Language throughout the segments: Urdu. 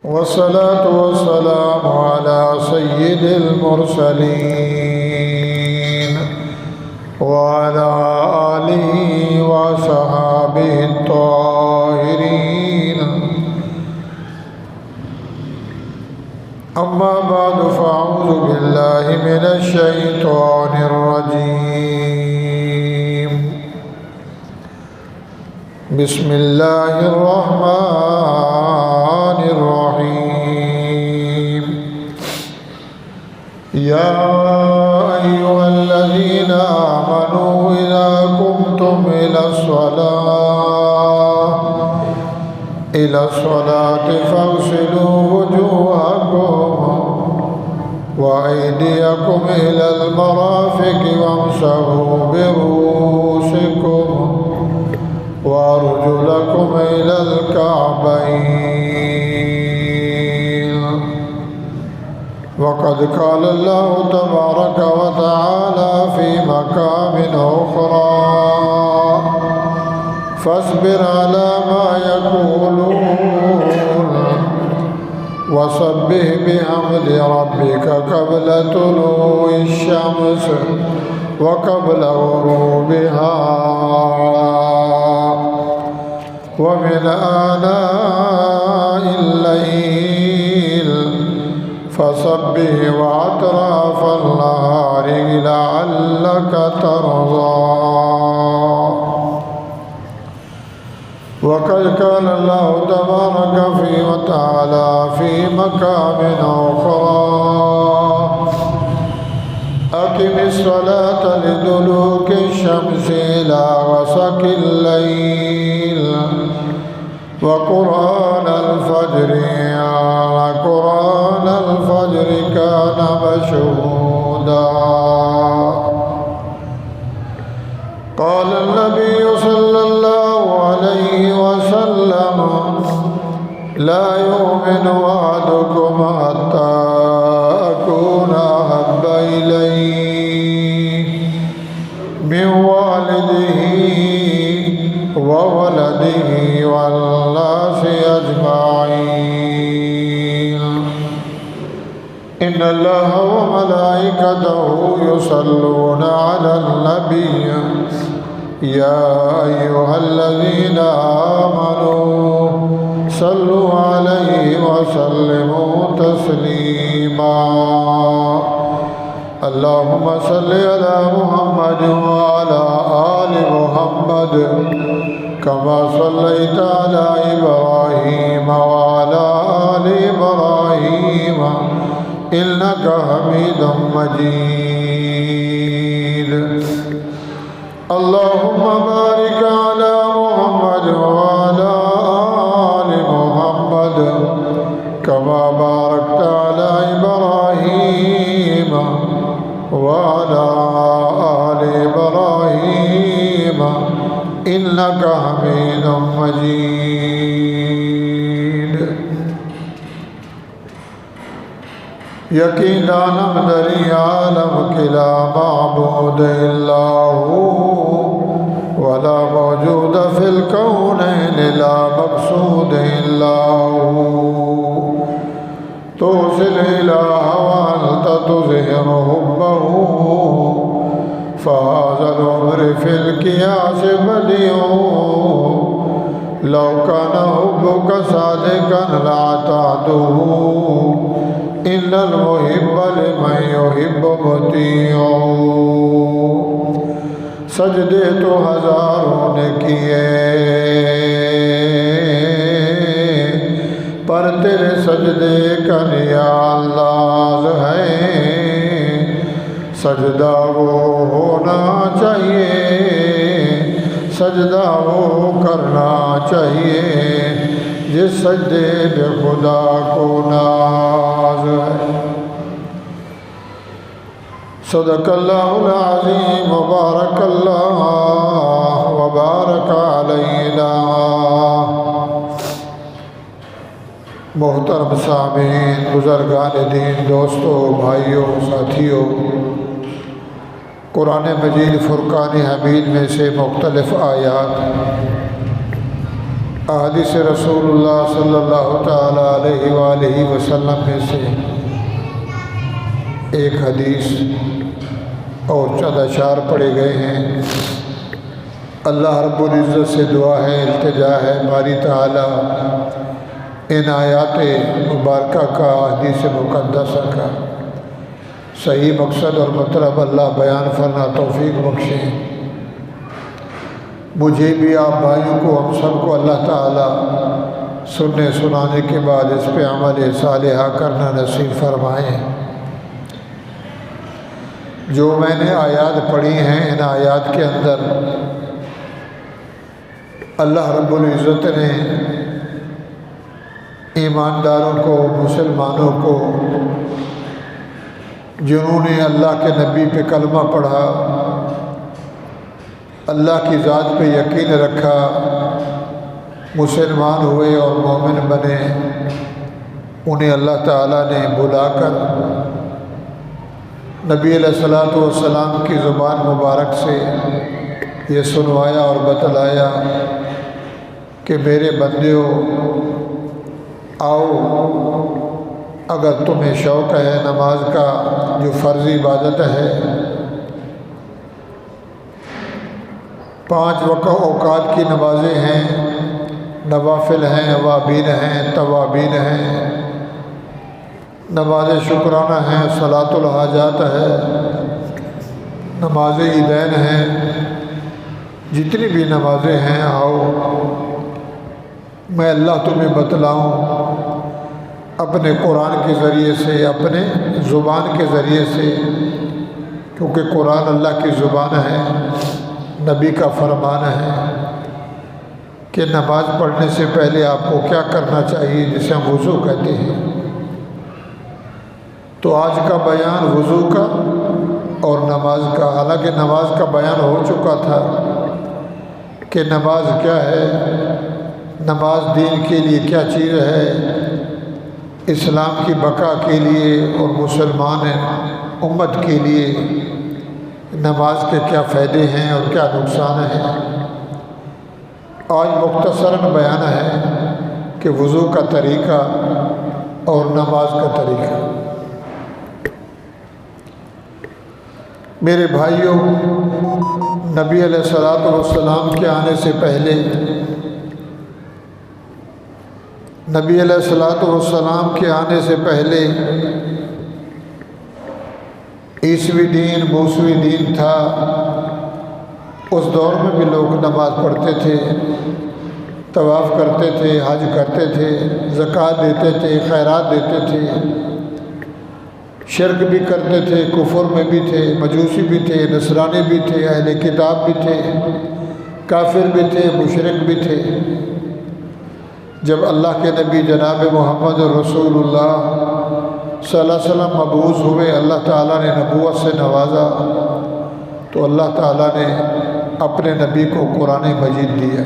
والصلاة والسلام على سيد المرسلين وعلى آله وصحابه الطاهرين. أما بعد فأعوذ بالله من الشيطان الرجيم. بسم الله الرحمن الرحيم. يا أيها الذين آمنوا إذا قمتم إلى الصلاة فاغسلوا وجوهكم وأيديكم إلى المرافق وامسحوا برؤوسكم وأرجلكم إلى الكعبين. وقد قال الله تبارك وتعالى في مقام أخرى: فاصبر على ما يقولون وسبح بحمد ربك قبل طلوع الشمس وقبل غروبها ومن آناء الليل فسبح وأطراف النهار لعلك ترضى. وقد قال الله تبارك وتعالى في مقام أخرى: أقم الصلاة لدلوك الشمس إلى غسق الليل وقرآن الفجر كان مشهودا. قال النبي صلى الله عليه وسلم: لا يؤمن أحدكم حتى أكون أحب إليه من والده وولده والناس أجمعين. إن الله وملائكته يصلون على النبي يا أيها الذين آمنوا صلوا عليه وسلموا تسليما. اللهم صل على محمد وعلى آل محمد كما صليت على إبراهيم وعلى آل إبراهيم إنك حميد مجيد. اللهم بارك على محمد وعلى آل محمد كما باركت على إبراهيم وعلى آل إبراهيم إنك حميد مجيد. یقیناً ہم دری عالم کی لا معبود الا ہو ولا موجود فی الکونین لا مقصود الا ہو توصل الہ وانت تظہر حبہ فهذا العمر فی القیاس بدیع لو کان حبک صادقا لأطعته ان المحب لمن يحب مطیع. سجدے تو ہزاروں نے کیے پر تیرے سجدے کا نیاز ہے. سجدہ وہ ہونا چاہیے سجدہ وہ کرنا چاہیے جس سجدے پہ خدا کو ناز ہے. صدق اللہ العظیم وبارک اللہ وبارک علینا. محترم سامعین، بزرگان دین، دوستوں، بھائیوں، ساتھیوں، قرآن مجید فرقان حمید میں سے مختلف آیات احادیث رسول اللہ صلی اللہ تعالیٰ علیہ وآلہ وسلم میں سے ایک حدیث اور چند اشعار پڑھے گئے ہیں۔ اللہ رب العزت سے دعا ہے، التجا ہے باری تعالیٰ ان آیات مبارکہ کا، حدیث مقدسہ کا صحیح مقصد اور مطلب اللہ بیان فرما توفیق بخشیں۔ مجھے بھی، آپ بھائیوں کو، ہم سب کو اللہ تعالیٰ سننے سنانے کے بعد اس پہ عمل صالحہ کرنا نصیب فرمائیں۔ جو میں نے آیات پڑھی ہیں، ان آیات کے اندر اللہ رب العزت نے ایمانداروں کو، مسلمانوں کو، جنہوں نے اللہ کے نبی پہ کلمہ پڑھا، اللہ کی ذات پہ یقین رکھا، مسلمان ہوئے اور مومن بنے، انہیں اللہ تعالیٰ نے بلا کر نبی علیہ الصلوۃ والسلام کی زبان مبارک سے یہ سنوایا اور بتلایا کہ میرے بندیو آؤ، اگر تمہیں شوق ہے نماز کا جو فرض عبادت ہے، 5 وقت اوقات کی نمازیں ہیں، نوافل ہیں، اوابین ہیں، توابین ہیں، نماز شکرانہ ہیں، صلاۃ الحاجات ہے، نماز عیدین ہیں، جتنی بھی نمازیں ہیں آؤ میں اللہ تمہیں بتلاؤں اپنے قرآن کے ذریعے سے، اپنے زبان کے ذریعے سے، کیونکہ قرآن اللہ کی زبان ہے، نبی کا فرمان ہے کہ نماز پڑھنے سے پہلے آپ کو کیا کرنا چاہیے، جسے ہم وضو کہتے ہیں۔ تو آج کا بیان وضو کا اور نماز کا، حالانکہ نماز کا بیان ہو چکا تھا کہ نماز کیا ہے، نماز دین کے لیے کیا چیز ہے، اسلام کی بقا کے لیے اور مسلمان امت کے لیے نماز کے کیا فائدے ہیں اور کیا نقصان ہیں۔ آج مختصراً بیان ہے کہ وضو کا طریقہ اور نماز کا طریقہ۔ میرے بھائیوں، نبی علیہ الصلوۃ والسلام کے آنے سے پہلے، نبی علیہ الصلوۃ والسلام کے آنے سے پہلے عیسوی دین، موسوی دین تھا۔ اس دور میں بھی لوگ نماز پڑھتے تھے، طواف کرتے تھے، حج کرتے تھے، زکوٰۃ دیتے تھے، خیرات دیتے تھے، شرک بھی کرتے تھے، کفر میں بھی تھے، مجوسی بھی تھے، نصرانی بھی تھے، اہل کتاب بھی تھے، کافر بھی تھے، مشرک بھی تھے۔ جب اللہ کے نبی جناب محمد رسول اللہ صلی اللہ علیہ وسلم مبعوث ہوئے، اللہ تعالیٰ نے نبوت سے نوازا، تو اللہ تعالیٰ نے اپنے نبی کو قرآن مجید دیا۔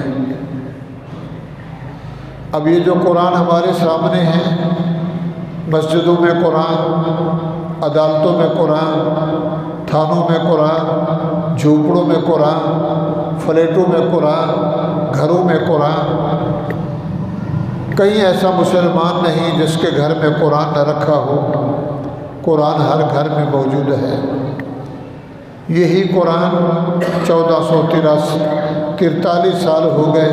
اب یہ جو قرآن ہمارے سامنے ہے، مسجدوں میں قرآن، عدالتوں میں قرآن، تھانوں میں قرآن، جھوپڑوں میں قرآن، فلیٹوں میں قرآن، گھروں میں قرآن، کہیں ایسا مسلمان نہیں جس کے گھر میں قرآن نہ رکھا ہو۔ قرآن ہر گھر میں موجود ہے۔ یہی قرآن 1443 سال ہو گئے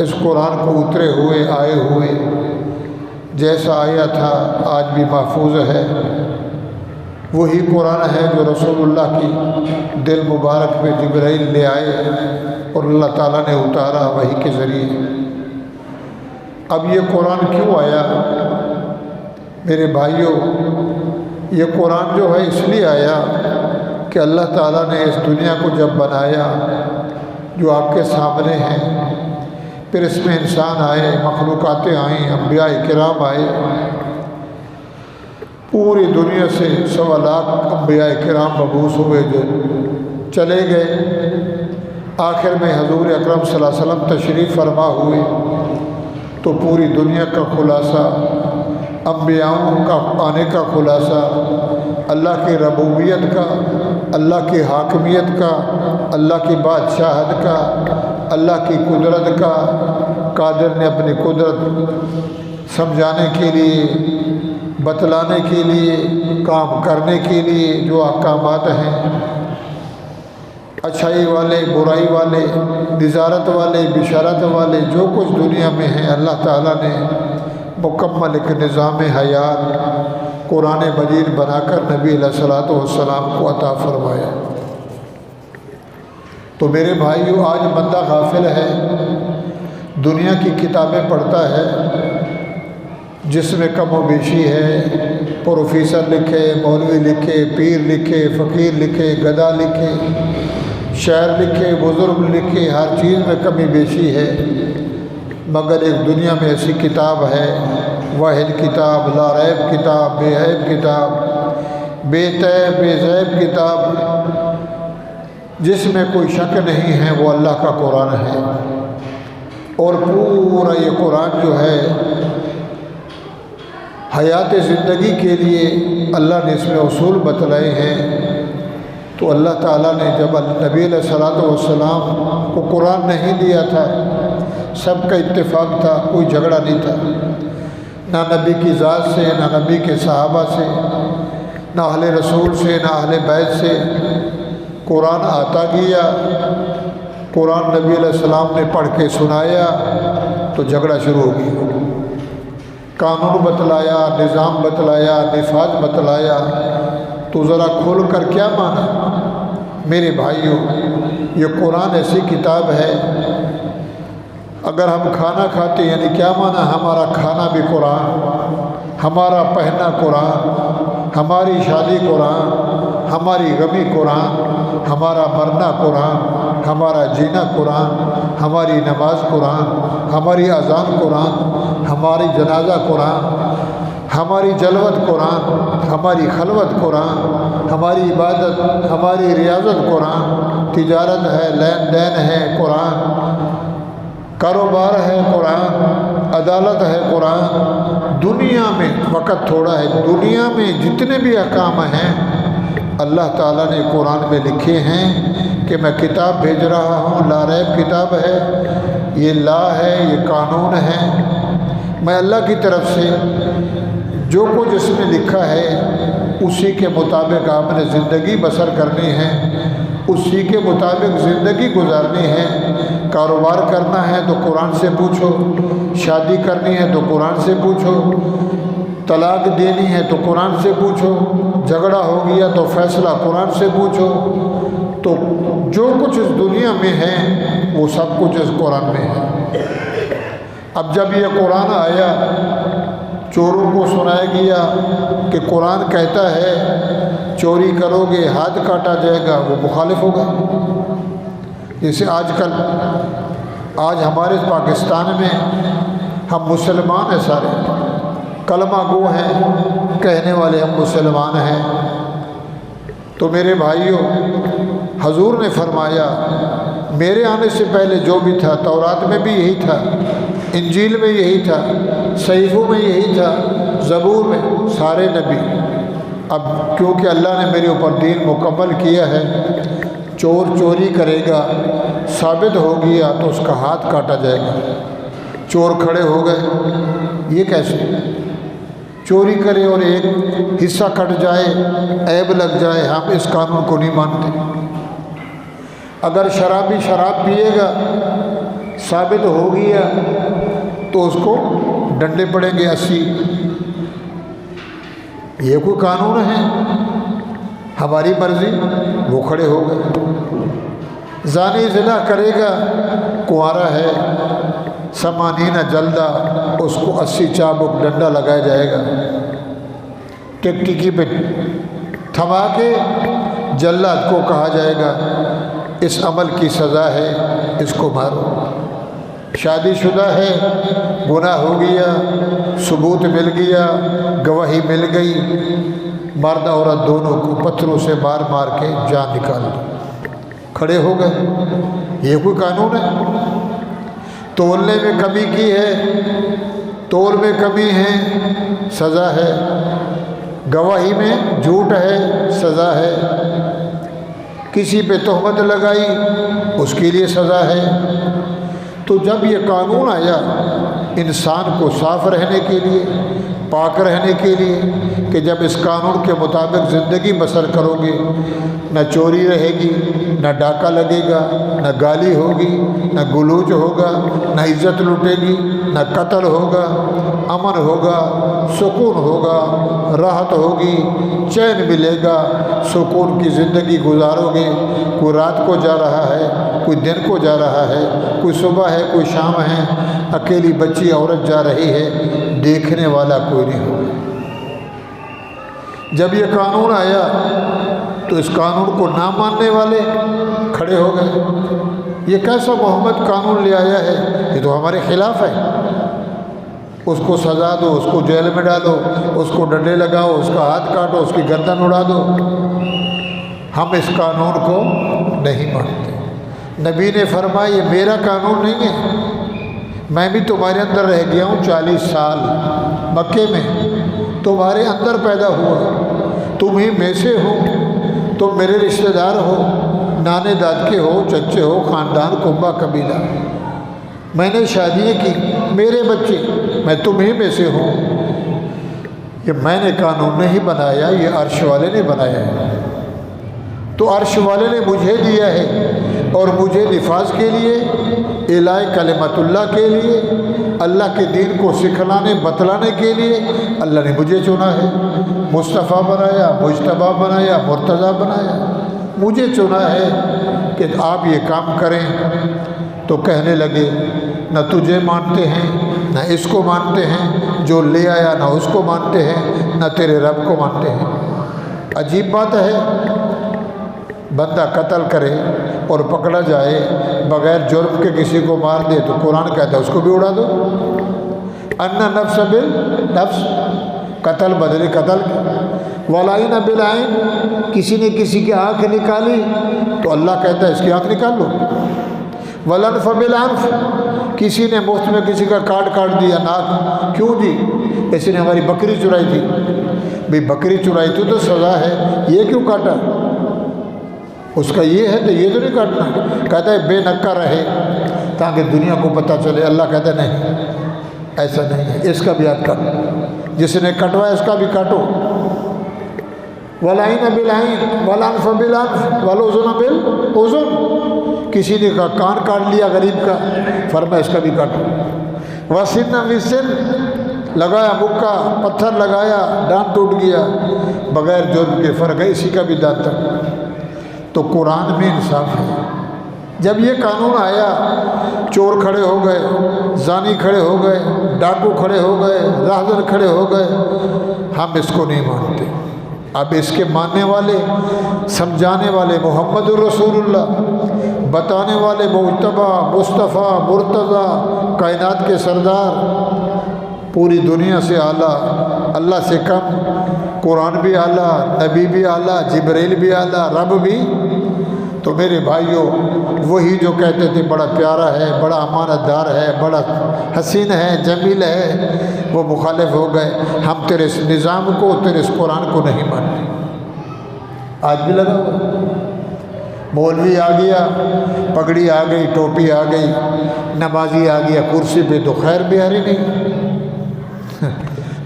اس قرآن کو اترے ہوئے، آئے ہوئے، جیسا آیا تھا آج بھی محفوظ ہے۔ وہی قرآن ہے جو رسول اللہ کی دل مبارک میں جبرائیل لے آئے اور اللہ تعالیٰ نے اتارا وحی کے ذریعے۔ اب یہ قرآن کیوں آیا؟ میرے بھائیوں، یہ قرآن جو ہے اس لیے آیا کہ اللہ تعالیٰ نے اس دنیا کو جب بنایا، جو آپ کے سامنے ہیں، پھر اس میں انسان آئے، مخلوقاتیں آئیں، انبیاء کرام آئے، پوری دنیا سے 1.25 لاکھ انبیاء کرام مبعوث ہوئے جو چلے گئے۔ آخر میں حضور اکرم صلی اللہ علیہ وسلم تشریف فرما ہوئے، تو پوری دنیا کا خلاصہ، انبیاؤں کا آنے کا خلاصہ، اللہ کی ربوبیت کا، اللہ کی حاکمیت کا، اللہ کی بادشاہت کا، اللہ کی قدرت کا، قادر نے اپنی قدرت سمجھانے کے لیے، بتلانے کے لیے، کام کرنے کے لیے جو احکامات ہیں، اچھائی والے، برائی والے، نظارت والے، بشارت والے، جو کچھ دنیا میں ہیں، اللہ تعالیٰ نے مکمل ایک نظام حیات قرآن مجید بنا کر نبی علیہ الصلوۃ والسلام کو عطا فرمایا۔ تو میرے بھائیو، آج بندہ غافل ہے، دنیا کی کتابیں پڑھتا ہے جس میں کم و بیشی ہے، پروفیسر لکھے، مولوی لکھے، پیر لکھے، فقیر لکھے، گدھا لکھے، شاعر لکھے، بزرگ لکھے، ہر چیز میں کمی بیشی ہے، مگر ایک دنیا میں ایسی کتاب ہے، واحد کتاب، لا ریب کتاب، بے عیب کتاب، بے تیب بے زیب کتاب، جس میں کوئی شک نہیں ہے، وہ اللہ کا قرآن ہے۔ اور پورا یہ قرآن جو ہے حیات زندگی کے لیے اللہ نے اس میں اصول بتلائے ہیں۔ تو اللہ تعالیٰ نے جب نبی علیہ الصلوۃ والسلام کو قرآن نہیں دیا تھا، سب کا اتفاق تھا، کوئی جھگڑا نہیں تھا، نہ نبی کی ذات سے، نہ نبی کے صحابہ سے، نہ اہل رسول سے، نہ اہل بیت سے۔ قرآن آتا گیا، قرآن نبی علیہ السلام نے پڑھ کے سنایا تو جھگڑا شروع ہو گیا، قانون بتلایا، نظام بتلایا، نفاذ بتلایا، تو ذرا کھول کر کیا مانا؟ میرے بھائیوں، یہ قرآن ایسی کتاب ہے، اگر ہم کھانا کھاتے یعنی کیا مانا؟ ہمارا کھانا بھی قرآن، ہمارا پہننا قرآن، ہماری شادی قرآن، ہماری غمی قرآن، ہمارا مرنا قرآن، ہمارا جینا قرآن، ہماری نماز قرآن، ہماری اذان قرآن، ہماری جنازہ قرآن، ہماری جلوت قرآن، ہماری خلوت قرآن، ہماری عبادت، ہماری ریاضت قرآن، تجارت ہے، لین دین ہے قرآن، کاروبار ہے قرآن، عدالت ہے قرآن۔ دنیا میں وقت تھوڑا ہے، دنیا میں جتنے بھی احکام ہیں اللہ تعالیٰ نے قرآن میں لکھے ہیں کہ میں کتاب بھیج رہا ہوں، لا ریب کتاب ہے، یہ لا ہے، یہ قانون ہے، میں اللہ کی طرف سے جو کچھ اس میں لکھا ہے اسی کے مطابق آپ نے زندگی بسر کرنی ہے، اسی کے مطابق زندگی گزارنی ہے۔ کاروبار کرنا ہے تو قرآن سے پوچھو، شادی کرنی ہے تو قرآن سے پوچھو، طلاق دینی ہے تو قرآن سے پوچھو، جھگڑا ہو گیا تو فیصلہ قرآن سے پوچھو۔ تو جو کچھ اس دنیا میں ہے وہ سب کچھ اس قرآن میں ہے۔ اب جب یہ قرآن آیا، چوروں کو سنایا گیا کہ قرآن کہتا ہے چوری کرو گے ہاتھ کاٹا جائے گا، وہ مخالف ہوگا۔ جیسے آج ہمارے پاکستان میں ہم مسلمان ہیں، سارے کلمہ گو ہیں، کہنے والے ہم مسلمان ہیں۔ تو میرے بھائیوں، حضور نے فرمایا میرے آنے سے پہلے جو بھی تھا، تورات میں بھی یہی تھا، انجیل میں یہی تھا، صحیفوں میں یہی تھا، زبور میں، سارے نبی۔ اب کیونکہ اللہ نے میرے اوپر دین مکمل کیا ہے، چور چوری کرے گا، ثابت ہو گیا تو اس کا ہاتھ کاٹا جائے گا۔ چور کھڑے ہو گئے، یہ کیسے؟ چوری کرے اور ایک حصہ کٹ جائے، عیب لگ جائے، ہم اس قانون کو نہیں مانتے۔ اگر شرابی شراب پیے گا، ثابت ہو گیا تو اس کو ڈنڈے پڑیں گے 80۔ یہ کوئی قانون ہے؟ ہماری مرضی، وہ کھڑے ہو گئے۔ زانی زنا کرے گا، کنوارا ہے، 80 جلدہ، اس کو 80 چابک ڈنڈا لگایا جائے گا۔ ٹکٹکی پہ تھما کے جلاد کو کہا جائے گا اس عمل کی سزا ہے، اس کو مارو۔ شادی شدہ ہے، گناہ ہو گیا، ثبوت مل گیا، گواہی مل گئی، مرد عورت دونوں کو پتھروں سے مار مار کے جان نکال دو، کھڑے ہو گئے۔ یہ کوئی قانون ہے؟ تولنے میں کمی کی ہے، تول میں کمی ہے، سزا ہے۔ گواہی میں جھوٹ ہے، سزا ہے۔ کسی پہ تہمت لگائی، اس کے لیے سزا ہے۔ تو جب یہ قانون آیا انسان کو صاف رہنے کے لیے، پاک رہنے کے لیے، کہ جب اس قانون کے مطابق زندگی بسر کرو گے، نہ چوری رہے گی، نہ ڈاکہ لگے گا، نہ گالی ہوگی، نہ گلوچ ہوگا، نہ عزت لٹے گی، نہ قتل ہوگا، امن ہوگا، سکون ہوگا، راحت ہوگی، چین ملے گا، سکون کی زندگی گزارو گے۔ کوئی رات کو جا رہا ہے، کوئی دن کو جا رہا ہے، کوئی صبح ہے، کوئی شام ہے، اکیلی بچی عورت جا رہی ہے، دیکھنے والا کوئی نہیں ہوگا۔ جب یہ قانون آیا تو اس قانون کو نہ ماننے والے کھڑے ہو گئے، یہ کیسا محمد قانون لے آیا ہے، یہ تو ہمارے خلاف ہے، اس کو سزا دو، اس کو جیل میں ڈالو، اس کو ڈنڈے لگاؤ، اس کا ہاتھ کاٹو، اس کی گردن اڑا دو۔ ہم اس قانون کو نہیں مانتے۔ نبی نے فرمایا یہ میرا قانون نہیں ہے، میں بھی تمہارے اندر رہ گیا ہوں 40 سال مکے میں، تمہارے اندر پیدا ہوا، تم ہی میں سے ہو، تم میرے رشتہ دار ہو، نانے دادکے ہو، چچے ہو، خاندان کنبہ قبیلہ، میں نے شادیاں کی، میرے بچے، میں تم ہی میں سے ہوں۔ یہ میں نے قانون نہیں بنایا، یہ عرش والے نے بنایا ہے، تو عرش والے نے مجھے دیا ہے، اور مجھے نفاذ کے لیے، اعلاء کلمت اللہ کے لیے، اللہ کے دین کو سکھلانے بتلانے کے لیے اللہ نے مجھے چنا ہے، مصطفیٰ بنایا، مجتبیٰ بنایا، مرتضیٰ بنایا، مجھے چنا ہے کہ آپ یہ کام کریں۔ تو کہنے لگے نہ تجھے مانتے ہیں، نہ اس کو مانتے ہیں، جو لے آیا نہ اس کو مانتے ہیں، نہ تیرے رب کو مانتے ہیں۔ عجیب بات ہے، بندہ قتل کرے اور پکڑا جائے بغیر جرم کے کسی کو مار دے تو قرآن کہتا ہے اس کو بھی اڑا دو۔ ان نفس بالنفس، قتل بدلے قتل کے، والعین بالعین، کسی نے کسی کی آنکھ نکالی تو اللہ کہتا ہے اس کی آنکھ نکال لو۔ والانف بالانف، کسی نے مفت میں کسی کا کاٹ دیا ناک، کیوں جی؟ کسی نے ہماری بکری چرائی تھی، بھئی بکری چرائی تھی تو سزا ہے، یہ کیوں کاٹا؟ اس کا یہ ہے تو یہ تو نہیں کاٹنا، کہتا ہے بے نکا رہے تاکہ دنیا کو پتہ چلے۔ اللہ کہتا ہے نہیں، ایسا نہیں ہے، اس کا بھی ہاتھ کاٹو، جس نے کٹوایا اس کا بھی کاٹو۔ والعین بالعین، والانف بالانف، والاذن بالاذن، کسی نے کا کان کاٹ لیا غریب کا، فرمایا اس کا بھی کاٹو۔ والسن بالسن، لگایا مکہ، پتھر لگایا، دانت ٹوٹ گیا، بغیر جرم کے فرق ہے، اسی کا بھی دانت تک۔ تو قرآن میں انصاف ہے۔ جب یہ قانون آیا، چور کھڑے ہو گئے، زانی کھڑے ہو گئے، ڈاکو کھڑے ہو گئے، راہزن کھڑے ہو گئے، ہم اس کو نہیں مانتے۔ اب اس کے ماننے والے، سمجھانے والے محمد الرسول اللہ، بتانے والے مجتبیٰ، مصطفیٰ، مرتضیٰ، کائنات کے سردار، پوری دنیا سے اعلیٰ، اللہ سے کم، قرآن بھی اعلیٰ، نبی بھی اعلیٰ، جبریل بھی اعلیٰ، رب بھی۔ تو میرے بھائیوں، وہی جو کہتے تھے بڑا پیارا ہے، بڑا امانت دار ہے، بڑا حسین ہے، جمیل ہے، وہ مخالف ہو گئے۔ ہم تیرے اس نظام کو، تیرے اس قرآن کو نہیں مانتے۔ آج بھی لگا ہوا، مولوی آ گیا، پگڑی آ گئی، ٹوپی آ گئی، نمازی آ گیا کرسی پہ تو خیر بیاری نہیں۔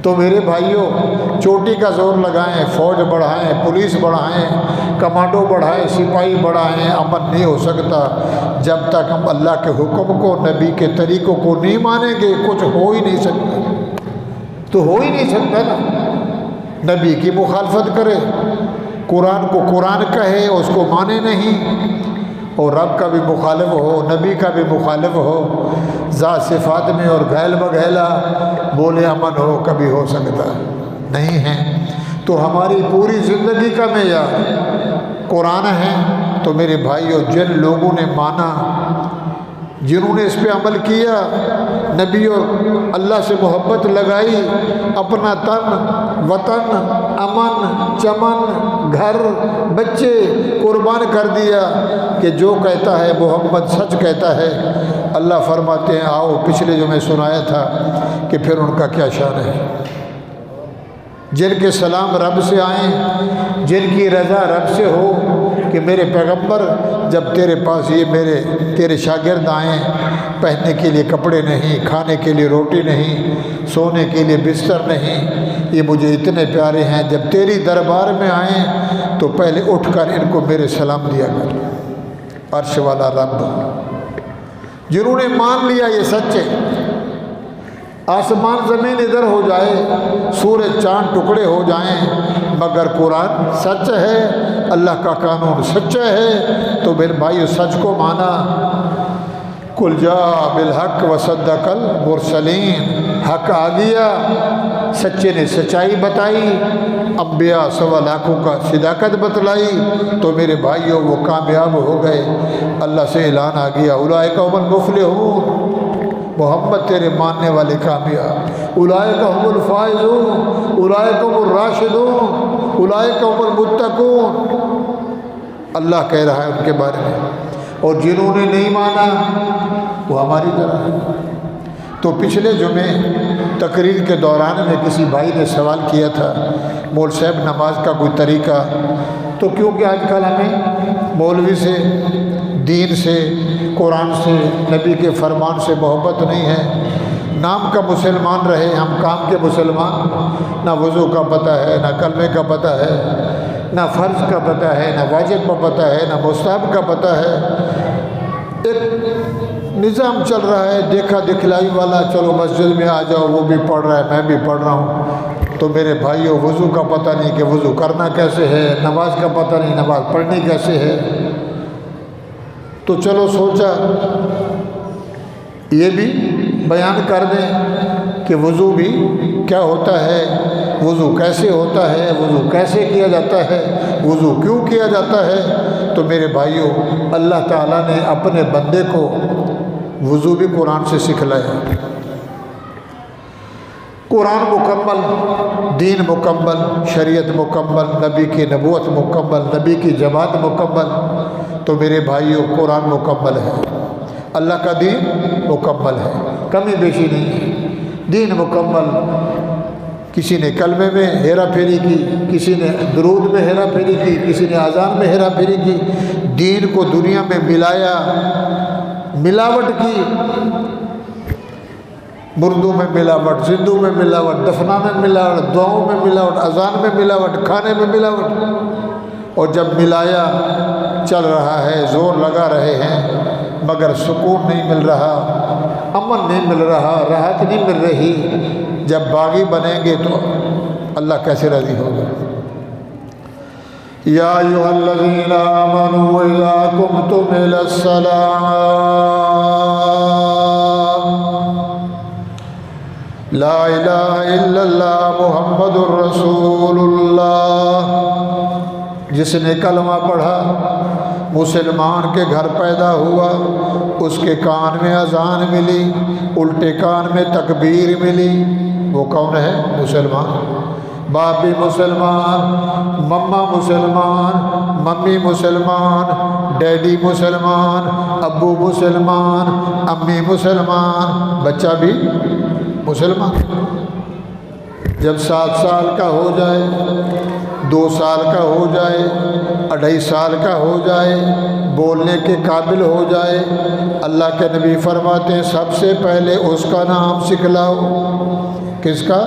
تو میرے بھائیوں، چوٹی کا زور لگائیں، فوج بڑھائیں، پولیس بڑھائیں، کمانڈو بڑھائیں، سپاہی بڑھائیں، امن نہیں ہو سکتا جب تک ہم اللہ کے حکم کو، نبی کے طریقوں کو نہیں مانیں گے۔ کچھ ہو ہی نہیں سکتا، تو ہو ہی نہیں سکتا نا۔ نبی کی مخالفت کرے، قرآن کو قرآن کہے، اس کو مانے نہیں، اور رب کا بھی مخالف ہو، نبی کا بھی مخالف ہو، ذات صفات میں اور گھیل بگھیلا بولے امن ہو، کبھی ہو سکتا نہیں ہے۔ تو ہماری پوری زندگی کا معیار قرآن ہے۔ تو میرے بھائیوں، جن لوگوں نے مانا، جنہوں نے اس پہ عمل کیا، نبی اور اللہ سے محبت لگائی، اپنا تن، وطن، امن، چمن، گھر، بچے قربان کر دیا کہ جو کہتا ہے محمد سچ کہتا ہے، اللہ فرماتے ہیں آؤ، پچھلے جو میں سنایا تھا کہ پھر ان کا کیا شان ہے۔ جن کے سلام رب سے آئیں، جن کی رضا رب سے ہو، کہ میرے پیغمبر جب تیرے پاس یہ تیرے شاگرد آئیں، پہننے کے لیے کپڑے نہیں، کھانے کے لیے روٹی نہیں، سونے کے لیے بستر نہیں، یہ مجھے اتنے پیارے ہیں، جب تیری دربار میں آئیں تو پہلے اٹھ کر ان کو میرے سلام دیا کر۔ عرش والا رب جنہوں نے مان لیا یہ سچ ہے، آسمان زمین ادھر ہو جائے، سورج چاند ٹکڑے ہو جائیں، مگر قرآن سچ ہے، اللہ کا قانون سچا ہے، تو میرے بھائیو سچ کو مانا۔ قل جاء بالحق وصدق المرسلین، حق آ گیا، سچے نے سچائی بتائی، انبیاء 1.25 لاکھوں کا صداقت بتلائی، تو میرے بھائیوں وہ کامیاب ہو گئے۔ اللہ سے اعلان آ گیا اولئک هم المفلحون، محمد تیرے ماننے والے کامیاب، اولئک هم الفائزون، اولئک هم الراشدون، اولئک هم المتقون، اللہ کہہ رہا ہے ان کے بارے میں۔ اور جنہوں نے نہیں مانا وہ ہماری طرح ہے۔ تو پچھلے جمعے تقریر کے دوران میں کسی بھائی نے سوال کیا تھا مول صاحب نماز کا کوئی طریقہ، تو کیونکہ آج کل ہمیں مولوی سے، دین سے، قرآن سے، نبی کے فرمان سے محبت نہیں ہے، نام کا مسلمان رہے ہم کام کے مسلمان، نہ وضو کا پتہ ہے، نہ کلمے کا پتہ ہے، نہ فرض کا پتہ ہے، نہ واجب کا پتہ ہے، نہ مستحب کا پتہ ہے، ایک نظام چل رہا ہے دیکھا دکھلائی والا، چلو مسجد میں آ جاؤ، وہ بھی پڑھ رہا ہے میں بھی پڑھ رہا ہوں۔ تو میرے بھائیوں وضو کا پتہ نہیں کہ وضو کرنا کیسے ہے، نماز کا پتہ نہیں نماز پڑھنی کیسے ہے، تو چلو سوچا یہ بھی بیان کر دیں کہ وضو بھی کیا ہوتا ہے، وضو کیسے ہوتا ہے، وضو کیسے کیا جاتا ہے، وضو کیوں کیا جاتا ہے۔ تو میرے بھائیوں اللہ تعالیٰ نے اپنے بندے کو وضو بھی قرآن سے سکھلایا۔ قرآن مکمل، دین مکمل، شریعت مکمل، نبی کی نبوت مکمل، نبی کی جماعت مکمل، تو میرے بھائیوں قرآن مکمل ہے، اللہ کا دین مکمل ہے، کمی بیشی نہیں ہے، دین مکمل۔ کسی نے کلمے میں ہیرا پھیری کی، کسی نے درود میں ہیرا پھیری کی، کسی نے اذان میں ہیرا پھیری کی، دین کو دنیا میں ملایا، ملاوٹ کی، مردوں میں ملاوٹ، زندوں میں ملاوٹ، دفنہ میں ملاوٹ، دعاؤں میں ملاوٹ، اذان میں ملاوٹ، کھانے میں ملاوٹ، اور جب ملایا چل رہا ہے، زور لگا رہے ہیں، مگر سکون نہیں مل رہا، امن نہیں مل رہا، راحت نہیں مل رہی۔ جب باغی بنیں گے تو اللہ کیسے راضی ہوگا۔ یا ایھا الذین آمنوا اذا قمتم الی الصلاۃ لا الہ الا اللہ محمد الرسول اللہ، جس نے کلمہ پڑھا مسلمان کے گھر پیدا ہوا، اس کے کان میں اذان ملی، الٹے کان میں تکبیر ملی، وہ کون ہے؟ مسلمان، باپ بھی مسلمان، مما مسلمان، ممی مسلمان، ڈیڈی مسلمان، ابو مسلمان، امی مسلمان، بچہ بھی مسلمان۔ جب 7 سال کا ہو جائے، 2 سال کا ہو جائے، 2.5 سال کا ہو جائے، بولنے کے قابل ہو جائے، اللہ کے نبی فرماتے ہیں سب سے پہلے اس کا نام سکھلاؤ۔ کس کا؟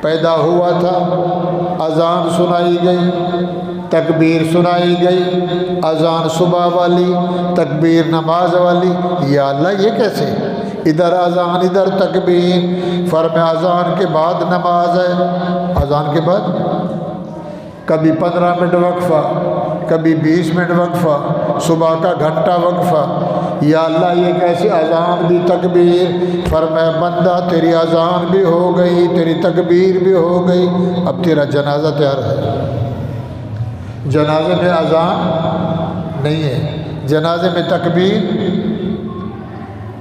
پیدا ہوا تھا، اذان سنائی گئی، تکبیر سنائی گئی، اذان صبح والی، تکبیر نماز والی، یا اللہ یہ کیسے؟ ادھر اذان ادھر تکبیر، فرمایا اذان کے بعد نماز ہے، اذان کے بعد کبھی 15 منٹ وقفہ، کبھی 20 منٹ وقفہ، صبح کا گھنٹہ وقفہ، یا اللہ یہ کیسے؟ اذان بھی تکبیر، فرمایا بندہ تیری اذان بھی ہو گئی، تیری تکبیر بھی ہو گئی، اب تیرا جنازہ تیار ہے۔ جنازے میں اذان نہیں ہے، جنازے میں تکبیر،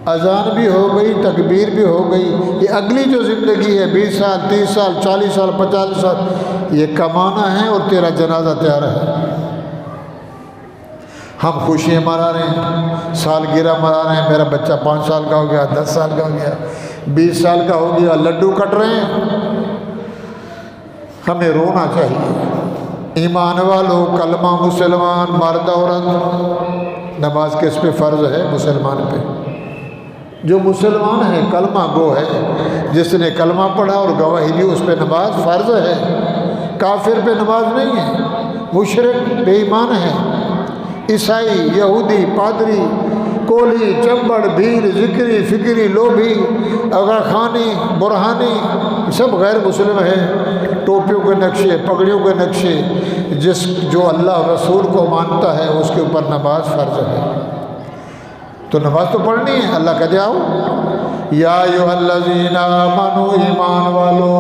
اذان بھی ہو گئی، تکبیر بھی ہو گئی، یہ اگلی جو زندگی ہے 20 سال، 30 سال، 40 سال، 50 سال، یہ کمانا ہے اور تیرا جنازہ تیار ہے۔ ہم خوشیاں منا رہے ہیں، سالگرہ منا رہے ہیں، میرا بچہ 5 سال کا ہو گیا، 10 سال کا ہو گیا، 20 سال کا ہو گیا، لڈو کٹ رہے ہیں۔ ہمیں رونا چاہیے، ایمان والو کلمہ مسلمان مرد عورت، نماز کس پہ فرض ہے؟ مسلمان پہ۔ جو مسلمان ہے کلمہ گو ہے، جس نے کلمہ پڑھا اور گواہی دی اس پہ نماز فرض ہے، کافر پہ نماز نہیں ہے، مشرک بے ایمان ہے، عیسائی، یہودی، پادری، کولی، چمبڑ، بھیل، ذکری، فکری، لوبھی، آغا خانی، برہانی، سب غیر مسلم ہے۔ ٹوپیوں کے نقشے، پگڑیوں کے نقشے، جو اللہ اور رسول کو مانتا ہے اس کے اوپر نماز فرض ہے، تو نماز تو پڑھنی ہے۔ اللہ کہتے آؤ یا ایھا الذین آمنوا، ایمان والو،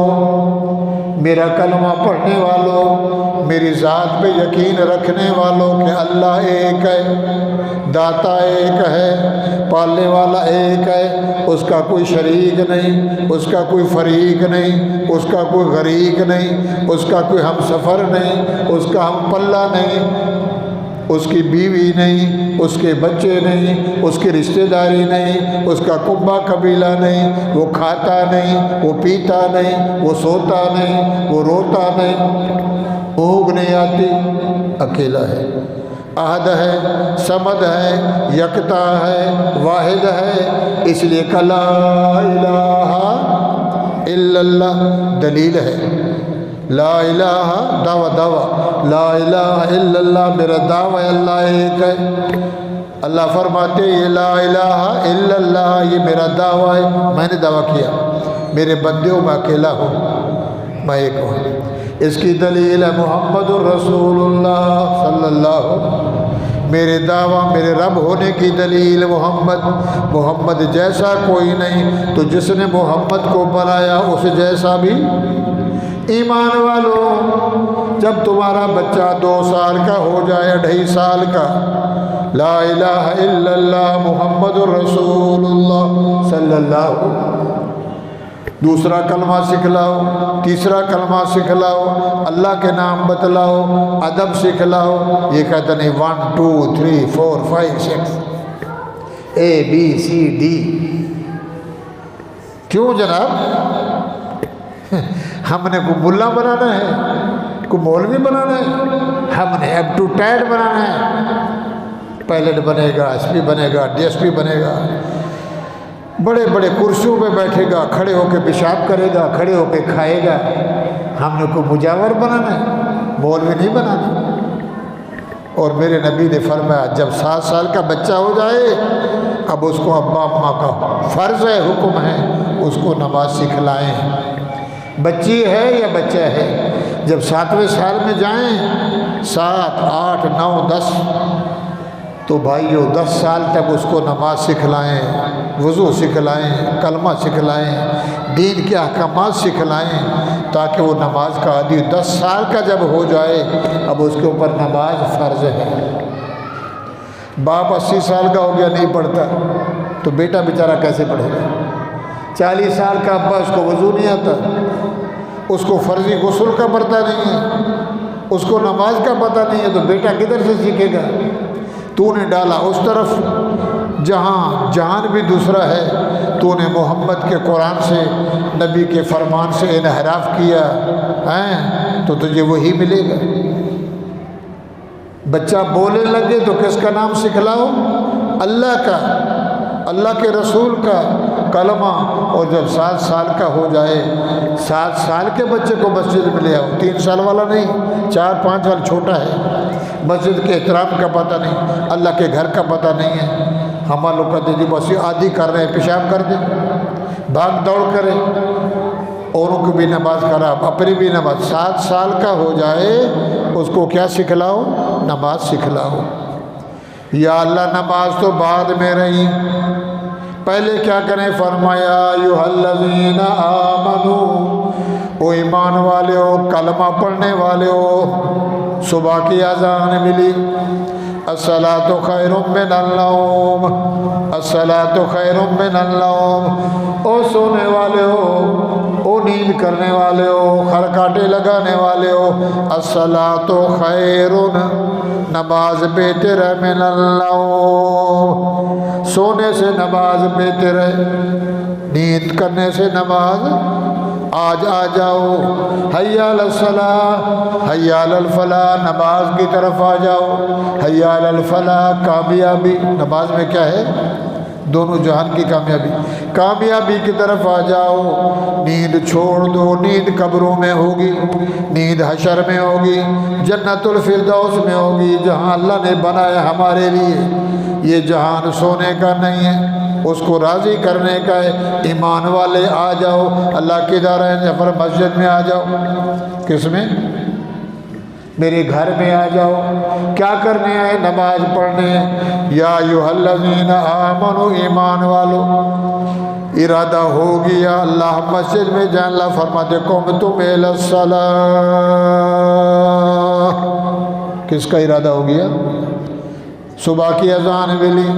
میرا کلمہ پڑھنے والو، میری ذات پہ یقین رکھنے والو کہ اللہ ایک ہے، داتا ایک ہے، پالنے والا ایک ہے، اس کا کوئی شریک نہیں، اس کا کوئی فریق نہیں، اس کا کوئی غریق نہیں، اس کا کوئی ہم سفر نہیں، اس کا ہم پلہ نہیں، اس کی بیوی نہیں، اس کے بچے نہیں، اس کی رشتہ داری نہیں، اس کا کنبہ قبیلہ نہیں، وہ کھاتا نہیں، وہ پیتا نہیں، وہ سوتا نہیں، وہ روتا نہیں، اونگ نہیں آتی، اکیلا ہے، احد ہے، صمد ہے، یکتا ہے، واحد ہے، اس لیے کہ لا الہ الا اللہ دلیل ہے۔ لا الہ دعویٰ لا الہ الا اللہ، میرا دعویٰ اللہ ایک ہے۔ اللہ فرماتے یہ لا الہ الا اللہ، یہ میرا دعویٰ ہے، میں نے دعویٰ کیا میرے بندیوں میں اکیلا ہوں، میں ایک ہوں۔ اس کی دلیل ہے محمد الرسول اللہ صلی اللہ علیہ وسلم، میرے دعویٰ میرے رب ہونے کی دلیل محمد جیسا کوئی نہیں، تو جس نے محمد کو بنایا اس جیسا بھی۔ ایمان والو، جب تمہارا بچہ 2 سال کا ہو جائے، 2.5 سال کا، لا الہ الا اللہ محمد الرسول اللہ صلی اللہ علیہ وسلم، دوسرا کلمہ سکھلاؤ، تیسرا کلمہ سکھلاؤ، اللہ کے نام بتلاؤ، ادب سکھلاؤ۔ یہ کہتا نہیں 1 2 3 4 5 6 ABCD، کیوں جناب؟ ہم نے کو ملا بنانا ہے، کو مولوی بنانا ہے، ہم نے اپ ٹو ٹیٹ بنانا ہے، پائلٹ بنے گا، ایس پی بنے گا، ڈی ایس پی بنے گا، بڑے بڑے کرسیوں پہ بیٹھے گا، کھڑے ہو کے پیشاب کرے گا، کھڑے ہو کے کھائے گا۔ ہم نے کو مجاور بنانا ہے، مولوی نہیں بنانا۔ اور میرے نبی نے فرمایا جب 7 سال کا بچہ ہو جائے، اب اس کو ابا اماں کا فرض ہے، حکم ہے، اس کو نماز سکھلائیں۔ بچی ہے یا بچہ ہے، جب 7ویں سال میں جائیں، 7 8 9 10، تو بھائیو 10 سال تک اس کو نماز سکھلائیں، وضو سکھلائیں، کلمہ سکھلائیں، دین کے احکامات سکھلائیں، تاکہ وہ نماز کا عادی۔ 10 سال کا جب ہو جائے، اب اس کے اوپر نماز فرض ہے۔ باپ 80 سال کا ہو گیا نہیں پڑھتا، تو بیٹا بیچارہ کیسے پڑھے گا؟ 40 سال کا ابا، اس کو وضو نہیں آتا، اس کو فرضی غسل کا پتہ نہیں ہے، اس کو نماز کا پتہ نہیں ہے، تو بیٹا کدھر سے سیکھے گا؟ تو نے ڈالا اس طرف جہاں جہان بھی دوسرا ہے، تو نے محمد کے قرآن سے، نبی کے فرمان سے انحراف کیا ہے، تو تجھے وہی ملے گا۔ بچہ بولنے لگے تو کس کا نام سکھلاؤ؟ اللہ کا، اللہ کے رسول کا کلمہ۔ اور جب 7 سال کا ہو جائے، 7 سال کے بچے کو مسجد میں لے آؤ، 3 سال والا نہیں، 4 5 سال چھوٹا ہے، مسجد کے احترام کا پتہ نہیں، اللہ کے گھر کا پتہ نہیں ہے۔ ہمارے لوگ کہتے جی بس یہ عادی کر رہے ہیں، پیشاب کر دیں، بھاگ دوڑ کریں، اوروں کی بھی نماز خراب، اپنی بھی نماز۔ 7 سال کا ہو جائے اس کو کیا سکھلاؤ؟ نماز سکھلاؤ۔ یا اللہ نماز تو بعد میں رہی، پہلے کیا کریں؟ فرمایا ایھا الذین آمنو، او ایمان والے ہو، کلمہ پڑھنے والے ہو، صبح کی اذان ملی، الصلاۃ خیر من النوم، الصلاۃ خیر من النوم، او سونے والے ہو، او نیند کرنے والے ہو، خرکاٹے لگانے والے ہو، الصلاۃ خیر، نماز بہتر ہے، من النوم، سونے سے نماز بہتر ہے، نیند کرنے سے نماز آج آ جاؤ، حیا علی الصلاح، حیا علی الفلاح، نماز کی طرف آ جاؤ، حیا علی الفلاح، کامیابی، نماز میں کیا ہے؟ دونوں جہان کی کامیابی، کامیابی کی طرف آ جاؤ، نیند چھوڑ دو، نیند قبروں میں ہوگی، نیند حشر میں ہوگی، جنت الفردوس میں ہوگی، جہاں اللہ نے بنایا ہمارے لیے۔ یہ جہان سونے کا نہیں ہے، اس کو راضی کرنے کا ہے۔ ایمان والے آ جاؤ، اللہ کے دارین پر مسجد میں آ جاؤ۔ کس میں؟ میرے گھر میں آ جاؤ۔ کیا کرنے آئے؟ نماز پڑھنے۔ یا ایھا الذین آمنوا، ایمان والو، ارادہ ہو گیا اللہ مسجد میں جائیں، اللہ فرماتے قمتم الی الصلاۃ۔ کس کا ارادہ ہو گیا؟ صبح کی اذان ملی،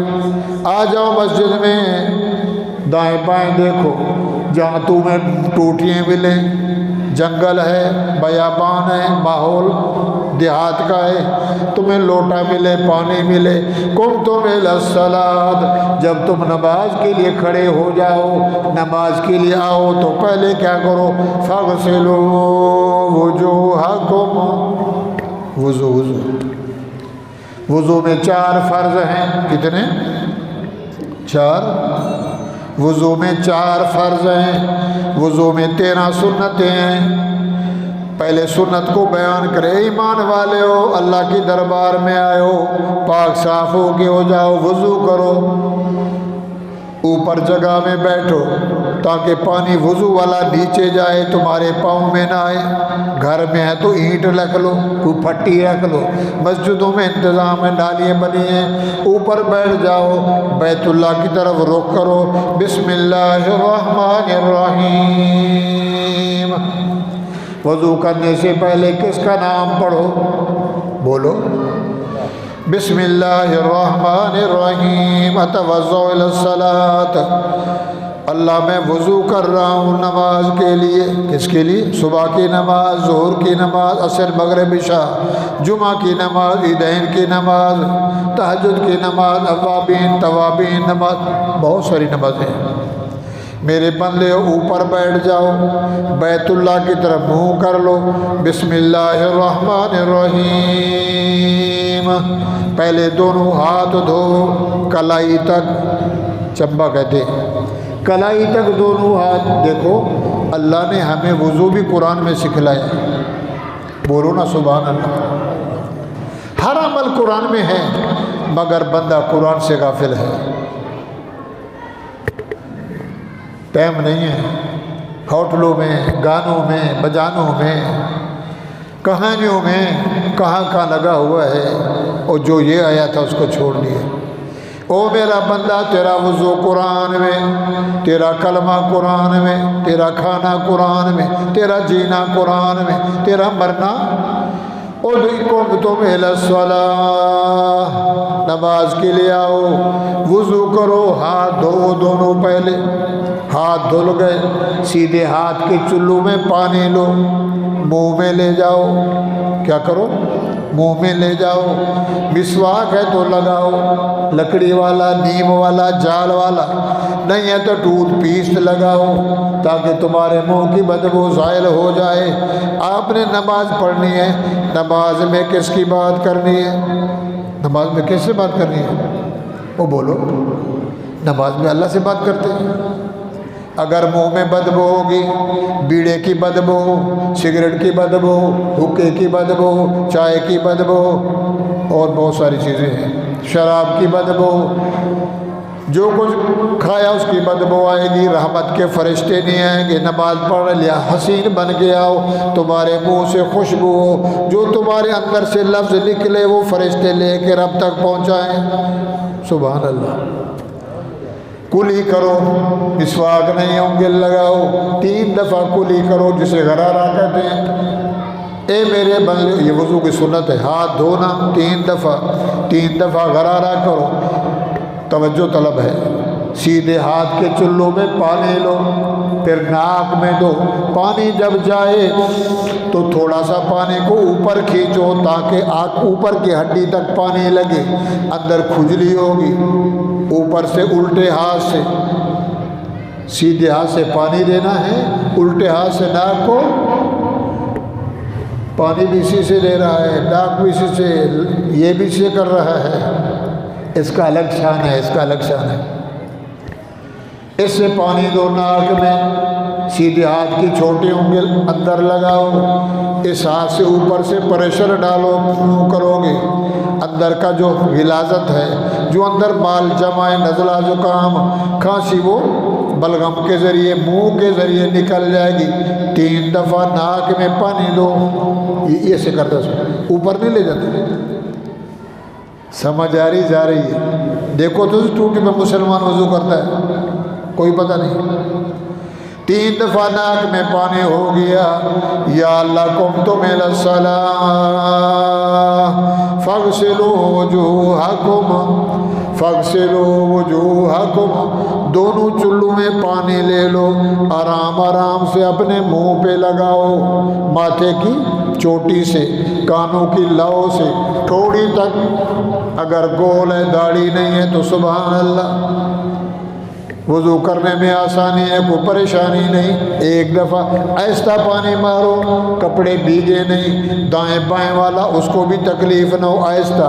آ جاؤ مسجد میں۔ دائیں بائیں دیکھو، جہاں تمہیں ٹوٹیاں ملیں، جنگل ہے، بیابان ہے، ماحول دیہات کا ہے، تمہیں لوٹا ملے، پانی ملے، قمتم الی الصلاۃ، جب تم نماز کے لیے کھڑے ہو جاؤ، نماز کے لیے آؤ، تو پہلے کیا کرو؟ فاغسلوا وجوہکم، وضو وضو میں 4 فرض ہیں۔ کتنے؟ 4۔ وضو میں 4 فرض ہیں، وضو میں 13 سنتیں ہیں۔ پہلے سنت کو بیان کرے، ایمان والے ہو، اللہ کی دربار میں آئے ہو، پاک صاف ہو کے ہو جاؤ، وضو کرو، اوپر جگہ میں بیٹھو تاکہ پانی وضو والا نیچے جائے، تمہارے پاؤں میں نہ آئے۔ گھر میں ہے تو اینٹ رکھ لو، کوئی پھٹی رکھ لو، مسجدوں میں انتظام ہے، نالیاں بنی ہیں، اوپر بیٹھ جاؤ، بیت اللہ کی طرف رخ کرو، بسم اللہ الرحمن الرحیم۔ وضو کرنے سے پہلے کس کا نام پڑھو؟ بولو، بسم اللہ الرحمن الرحیم، اتوضؤ الی الصلاۃ، اللہ میں وضو کر رہا ہوں نماز کے لیے۔ کس کے لیے؟ صبح کی نماز، ظہر کی نماز، عصر، مغرب، عشاء، جمعہ کی نماز، عیدین کی نماز، تہجد کی نماز، اوابین توابین نماز، بہت ساری نمازیں ہیں۔ میرے بندے اوپر بیٹھ جاؤ، بیت اللہ کی طرف منہ کر لو، بسم اللہ الرحمن الرحیم۔ پہلے دونوں ہاتھ دھو کلائی تک، چمبا کہتے ہیں، کلائی تک دونوں ہاتھ۔ دیکھو اللہ نے ہمیں وضو بھی قرآن میں سکھلایا، بولو نا سبحان اللہ۔ ہر عمل قرآن میں ہے، مگر بندہ قرآن سے غافل ہے، ٹائم نہیں ہے، ہوٹلوں میں، گانوں میں، بجانوں میں، کہانیوں میں کہاں لگا ہوا ہے، اور جو یہ آیا تھا اس کو چھوڑ دیا۔ او میرا بندہ، تیرا وضو قرآن میں، تیرا کلمہ قرآن میں، تیرا کھانا قرآن میں، تیرا جینا قرآن میں، تیرا مرنا۔ قمتم الی الصلاۃ، نماز کے لیے آؤ، وضو کرو، ہاتھ دھو دونوں، پہلے ہاتھ دھل گئے، سیدھے ہاتھ کے چلو میں پانی لو، منہ میں لے جاؤ، کیا کرو؟ منہ میں لے جاؤ، مسواک ہے تو لگاؤ، لکڑی والا، نیم والا، جال والا، نہیں ہے تو ٹوتھ پیسٹ لگاؤ تاکہ تمہارے منہ کی بدبو زائل ہو جائے۔ آپ نے نماز پڑھنی ہے، نماز میں کس کی بات کرنی ہے؟ نماز میں کس سے بات کرنی ہے؟ وہ بولو، نماز میں اللہ سے بات کرتے ہیں۔ اگر منہ میں بدبو ہوگی، بیڑے کی بدبو، سگریٹ کی بدبو، حکے کی بدبو، چائے کی بدبو، اور بہت ساری چیزیں ہیں، شراب کی بدبو، جو کچھ کھایا اس کی بدبو آئے گی، رحمت کے فرشتے نہیں آئیں گے۔ نماز پڑھ لیا، حسین بن کے آؤ، تمہارے منہ سے خوشبو ہو، جو تمہارے اندر سے لفظ نکلے وہ فرشتے لے کے رب تک پہنچائیں۔ سبحان اللہ۔ کلی کرو، مسواک نہیں، انگل لگاؤ، 3 دفعہ کلی کرو، جسے غرارہ کہتے ہیں۔ اے میرے بندے، یہ وضو کی سنت ہے، ہاتھ دھونا 3 دفعہ غرارہ کرو، توجہ طلب ہے۔ سیدھے ہاتھ کے چلوں میں پانی لو، پھر ناک میں دو، پانی جب جائے تو تھوڑا سا پانی کو اوپر کھینچو تاکہ آنکھ اوپر کی ہڈی تک پانی لگے، اندر کھجلی ہوگی، اوپر سے الٹے ہاتھ سے سیدھے ہاتھ سے پانی دینا ہے، الٹے ہاتھ سے ناک کو، پانی بھی اسی سے دے رہا ہے، ناک بھی اسی سے، یہ بھی اسی سے کر رہا ہے۔ اس کا الگ شان ہے، اس کا الگ شان ہے۔ اس سے پانی دو ناک میں، سیدھے ہاتھ کی چھوٹی انگل اندر لگاؤ، اس ہاتھ سے اوپر سے پریشر ڈالو، کرو گے اندر کا جو غلاظت ہے، جو اندر مال جمع ہے، نزلہ زکام کھانسی، وہ بلغم کے ذریعے منہ کے ذریعے نکل جائے گی۔ 3 دفعہ ناک میں پانی دو، یہ ایسے کرتا ہے، اوپر نہیں لے جاتے۔ سمجھ آ رہی جا رہی ہے؟ دیکھو تو ٹوٹی میں مسلمان وضو کرتا ہے، کوئی پتہ نہیں۔ 3 دفعہ ناک میں پانی ہو گیا۔ یا اللہ قمتم الی الصلاۃ فاغسلوا وجوہکم، دونوں چلو میں پانی لے لو، آرام آرام سے اپنے منہ پہ لگاؤ، ماتھے کی چوٹی سے، کانوں کی لو سے، تھوڑی تک، اگر گول ہے داڑھی نہیں ہے تو سبحان اللہ۔ وضو کرنے میں آسانی ہے، کوئی پریشانی نہیں۔ 1 دفعہ ایسا پانی مارو، کپڑے بھیگے نہیں، دائیں بائیں والا اس کو بھی تکلیف نہ ہو، آہستہ۔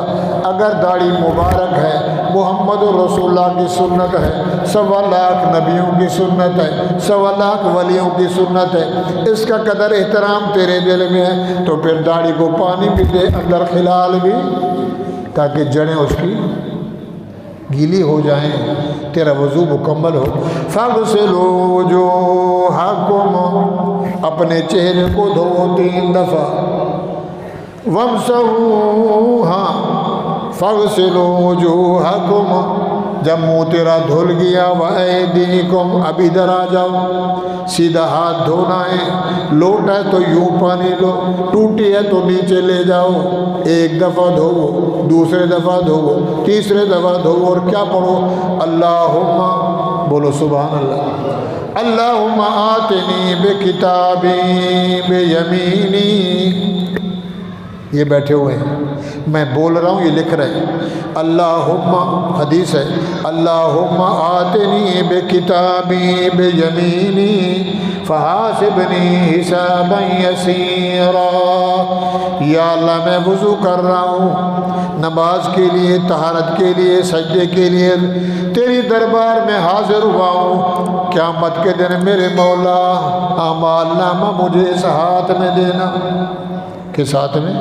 اگر داڑھی مبارک ہے، محمد رسول اللہ کی سنت ہے، 1.25 لاکھ نبیوں کی سنت ہے، 1.25 لاکھ ولیوں کی سنت ہے، اس کا قدر احترام تیرے دل میں ہے تو پھر داڑھی کو پانی بھی دے، اندر خلال بھی، تاکہ جڑیں اس کی گیلی ہو جائیں، تیرا وضو مکمل ہو۔ فاغسلوا وجوہکم، اپنے چہرے کو دھو 3 دفعہ۔ وامسحوا، ہاں، فاغسلوا وجوہکم، جب منہ تیرا دھل گیا، وایدیکم، اب ادھر آ جاؤ، سیدھا ہاتھ دھونا ہے، لوٹ ہے تو یوں پانی لو، ٹوٹی ہے تو نیچے لے جاؤ، 1 دفعہ دھوو، دوسرے دفعہ دھوو، تیسرے دفعہ دھوو، اور کیا پڑھو؟ اللہم، بولو سبحان اللہ، اللہم آتنی بکتابی بیمینی، یہ بیٹھے ہوئے ہیں، میں بول رہا ہوں، یہ لکھ رہے ہیں۔ اللہم، حدیث ہے، اللہم آتنی بکتابی بیمینی فحاسبنی حسابا یسیرا، یا اللہ میں وضو کر رہا ہوں نماز کے لیے، طہارت کے لیے، سجدے کے لیے، تیری دربار میں حاضر ہوا ہوں، قیامت کے دن میرے مولا اعمال نامہ مجھے اس ہاتھ میں دینا۔ کس ہاتھ میں؟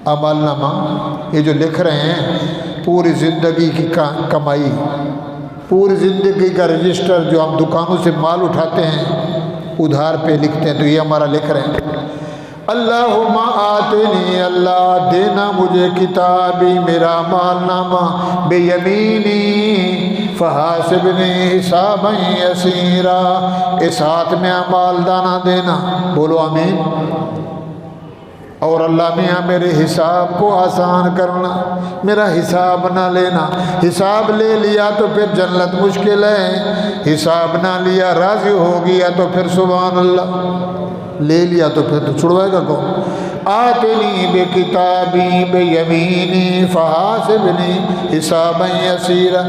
اعمال نامہ، یہ جو لکھ رہے ہیں پوری زندگی کی کمائی، پوری زندگی کا رجسٹر، جو ہم دکانوں سے مال اٹھاتے ہیں ادھار پہ لکھتے ہیں، تو یہ ہمارا لکھ رہے ہیں۔ اللہم آتنی، اللہ دینا مجھے کتابی، میرا اعمال نامہ، بیمینی فحاسبنی حسابا یسیرا، اس ہاتھ میں اعمال دانہ دینا، بولو آمین۔ اور اللہ میاں میرے حساب کو آسان کرنا، میرا حساب نہ لینا، حساب لے لیا تو پھر جنت مشکل ہے، حساب نہ لیا راضی ہو گیا تو پھر سبحان اللہ، لے لیا تو پھر تو چھڑوائے گا کون؟ آتنی بکتابی بیمینی فحاسبنی حسابا یسیرا۔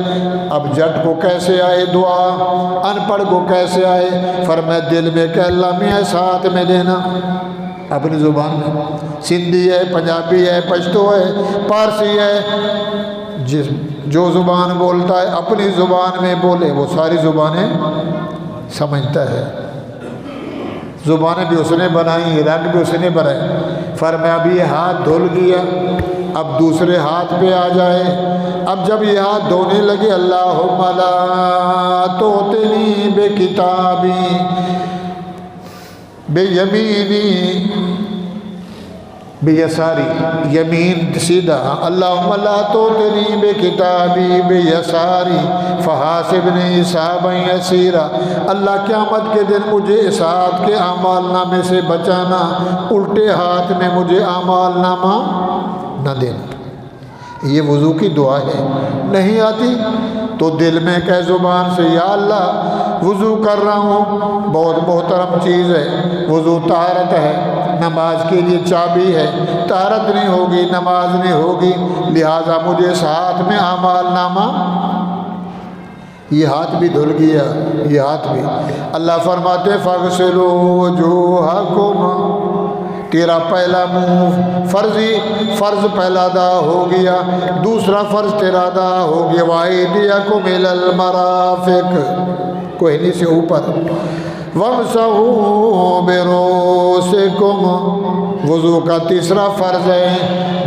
اب جٹ کو کیسے آئے دعا، ان پڑھ کو کیسے آئے؟ فرمایا دل میں کہ اللہ میاں ساتھ میں دینا، اپنی زبان میں، سندھی ہے، پنجابی ہے، پشتو ہے، پارسی ہے، جو زبان بولتا ہے اپنی زبان میں بولے، وہ ساری زبانیں سمجھتا ہے۔ زبانیں بھی اس نے بنائی، رنگ بھی اس نے بنائے۔ فرمایا اب یہ ہاتھ دھل گیا، اب دوسرے ہاتھ پہ آ جائے۔ اب جب یہ ہاتھ دھونے لگے، اللہم لا تؤتنی بکتابی بیمینی بیساری، یمین سیدھا، اللہم لا تؤتنی بکتابی بیساری فحاسبنی حسابا یسیرا، اللہ قیامت کے دن مجھے اس ہاتھ کے اعمال نامے سے بچانا، الٹے ہاتھ میں مجھے اعمال نامہ نہ دینا۔ یہ وضو کی دعا ہے، نہیں آتی تو دل میں کہہ زبان سے، یا اللہ وضو کر رہا ہوں، بہت محترم چیز ہے وضو، طہارت ہے، نماز کے لیے چابی ہے، طہارت نہیں ہوگی نماز نہیں ہوگی، لہٰذا مجھے اس ہاتھ میں اعمال نامہ یہ ہاتھ بھی دھل گیا، یہ ہاتھ بھی۔ اللہ فرماتے فاغسلوا وجوہکم، تیرا پہلا منہ فرض پہلا ادا ہو گیا، دوسرا فرض تیرا ادا ہو گیا۔ وَأَيْدِيَكُمْ إِلَى الْمَرَافِقِ، کوہنی سے اوپر۔ وَامْسَحُوا بِرُؤُوسِكُمْ، وضو کا تیسرا فرض ہے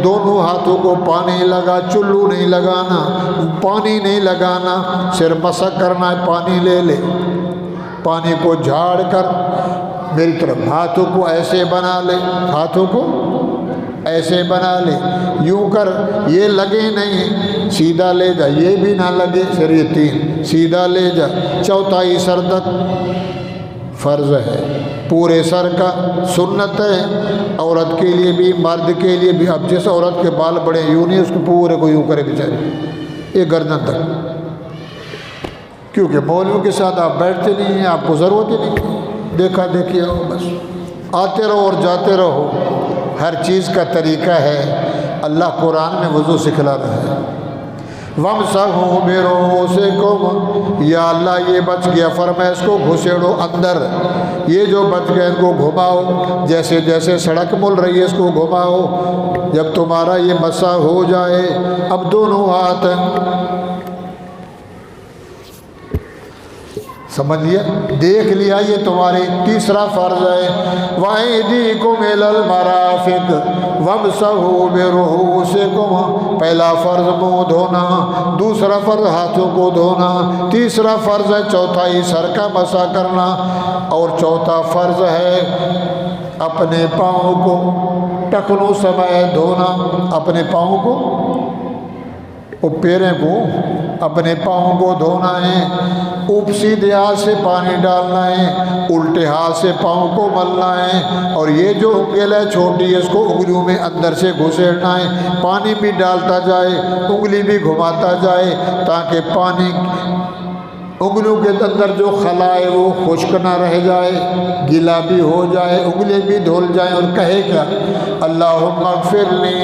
دونوں ہاتھوں کو پانی لگا، چلو نہیں لگانا، پانی نہیں لگانا، صرف مسح کرنا ہے۔ پانی لے لے، پانی کو جھاڑ کر میری طرف ہاتھوں کو ایسے بنا لے، ہاتھوں کو ایسے بنا لے، یوں کر، یہ لگے نہیں، سیدھا لے جا، یہ بھی نہ لگے، پھر یہ تین، سیدھا لے جا۔ چوتھائی سر تک فرض ہے، پورے سر کا سنت ہے، عورت کے لیے بھی مرد کے لیے بھی۔ اب جس عورت کے بال بڑے یوں نہیں، اس کو پورے کو یوں کرے بیچارے، یہ گردن تک، کیونکہ مولویوں کے ساتھ آپ بیٹھتے نہیں ہیں، آپ کو ضرورت ہی نہیں، دیکھا دیکھی ہو، بس آتے رہو اور جاتے رہو۔ ہر چیز کا طریقہ ہے، اللہ قرآن میں وضو سکھلا رہا ہے۔ وَامْسَحُوا بِرُؤُوسِكُمْ، یا اللہ یہ بچ گیا، فرمایا اس کو گھسیڑو اندر، یہ جو بچ گئے ان کو گھماؤ، جیسے جیسے سڑک مل رہی ہے اس کو گھماؤ۔ جب تمہارا یہ مسح ہو جائے، اب دونوں ہاتھ سمجھ لیا، دیکھ لیا، یہ تمہارے تیسرا فرض ہے۔ وَأَيْدِيكُمْ إِلَى الْمَرَافِقِ وَامْسَحُوا بِرُؤُوسِكُمْ، پہلا فرض منہ دھونا، دوسرا فرض ہاتھوں کو دھونا، تیسرا فرض ہے چوتھائی سر کا مسح کرنا، اور چوتھا فرض ہے اپنے پاؤں کو ٹخنوں سمیت دھونا، اپنے پاؤں کو، پیروں کو، اپنے پاؤں کو دھونا ہے۔ سیدھے ہاتھ سے پانی ڈالنا ہے، الٹے ہاتھ سے پاؤں کو ملنا ہے، اور یہ جو انگل ہے چھوٹی، اس کو انگلیوں میں اندر سے گھسیڑنا ہے، پانی بھی ڈالتا جائے، انگلی بھی گھماتا جائے، تاکہ پانی انگلیوں کے اندر جو خلا ہے وہ خشک نہ رہ جائے، گیلا بھی ہو جائے، انگلی بھی دھل جائیں، اور کہے کیا؟ اللہم اغفر لی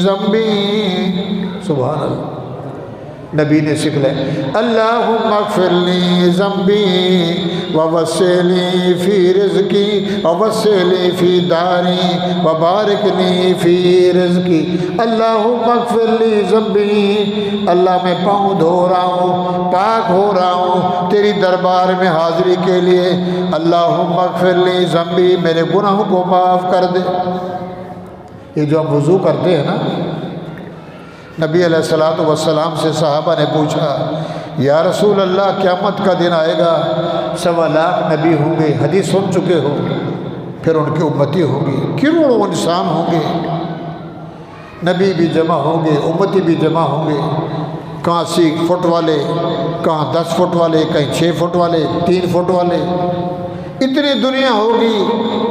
ذنبی، سبحان اللہ، نبی نے سکھلائے، اللہم اغفر لی ذنبی ووسع لی فی رزقی ووسع لی فی داری وبارک لی فی رزقی۔ اللہم اغفر لی ذنبی، اللہ میں پاؤں دھو رہا ہوں، پاک ہو رہا ہوں تیری دربار میں حاضری کے لیے۔ اللہم اغفر لی ذنبی، میرے گناہوں کو معاف کر دے۔ یہ جو ہم وضو کرتے ہیں نا، نبی علیہ السلام سے صحابہ نے پوچھا، یا رسول اللہ قیامت کا دن آئے گا، 1.25 لاکھ نبی ہوں گے، حدیث سن چکے ہو، پھر ان کی امتی ہوں گی، کروڑوں انسان ہوں گے، نبی بھی جمع ہوں گے، امتی بھی جمع ہوں گے، کہاں 6 فٹ والے، کہاں 10 فٹ والے، کہیں 6 فٹ والے، 3 فٹ والے، اتنی دنیا ہوگی،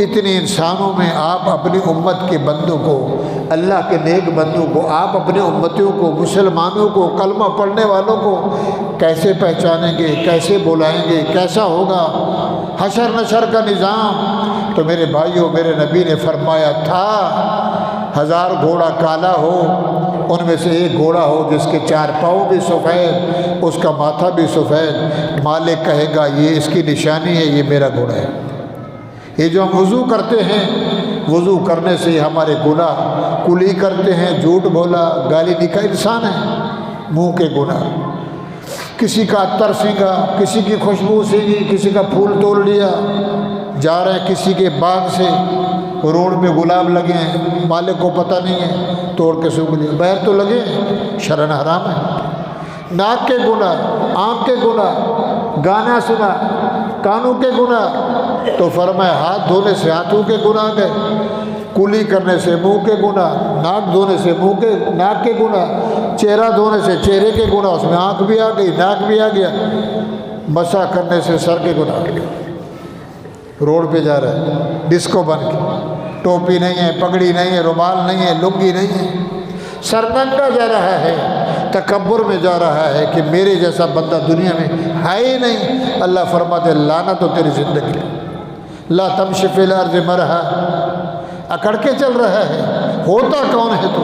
اتنے انسانوں میں آپ اپنی امت کے بندوں کو، اللہ کے نیک بندوں کو، آپ اپنے امتیوں کو، مسلمانوں کو، کلمہ پڑھنے والوں کو کیسے پہچانیں گے، کیسے بلائیں گے، کیسا ہوگا حشر نشر کا نظام؟ تو میرے بھائیوں، میرے نبی نے فرمایا تھا 1000 گھوڑا کالا ہو، ان میں سے ایک گھوڑا ہو جس کے 4 پاؤں بھی سفید، اس کا ماتھا بھی سفید، مالک کہے گا یہ اس کی نشانی ہے، یہ میرا گھوڑا ہے۔ یہ جو ہم وضو کرتے ہیں، وضو کرنے سے ہمارے گناہ، کلی کرتے ہیں، جھوٹ بولا، گالی نکاح، انسان ہے، منہ کے گناہ، کسی کا عطر سینگا، کسی کی خوشبو سینگی، کسی کا پھول توڑ لیا، جا رہے ہیں کسی کے باغ سے، روڈ میں گلاب لگے ہیں، مالک کو پتہ نہیں ہے، توڑ کے سونگھ لیا، بہر تو لگے ہیں، شرعاً حرام ہے۔ ناک کے گناہ، آنکھ کے گناہ، گانا سنا، کانوں کے گناہ، تو فرمایا ہاتھ دھونے سے ہاتھوں کے گناہ گئے، کلی کرنے سے منہ کے گناہ، ناک دھونے سے منہ کے ناک کے گناہ، چہرہ دھونے سے چہرے کے گناہ، اس میں آنکھ بھی آ گئی، ناک بھی آ گیا، مسح کرنے سے سر کے گناہ۔ روڈ پہ جا رہا ہے ڈسکو بن کے، ٹوپی نہیں ہے، پگڑی نہیں ہے، رومال نہیں ہے، لنگی نہیں ہے، سرننگا جا رہا ہے، تکبر میں جا رہا ہے کہ میرے جیسا بندہ دنیا میں ہے ہی نہیں۔ اللہ فرماتے لعنت ہو تیری زندگی، لا تمشی فی الارض مرحا، اکڑ کے چل رہا ہے، ہوتا کون ہے تو؟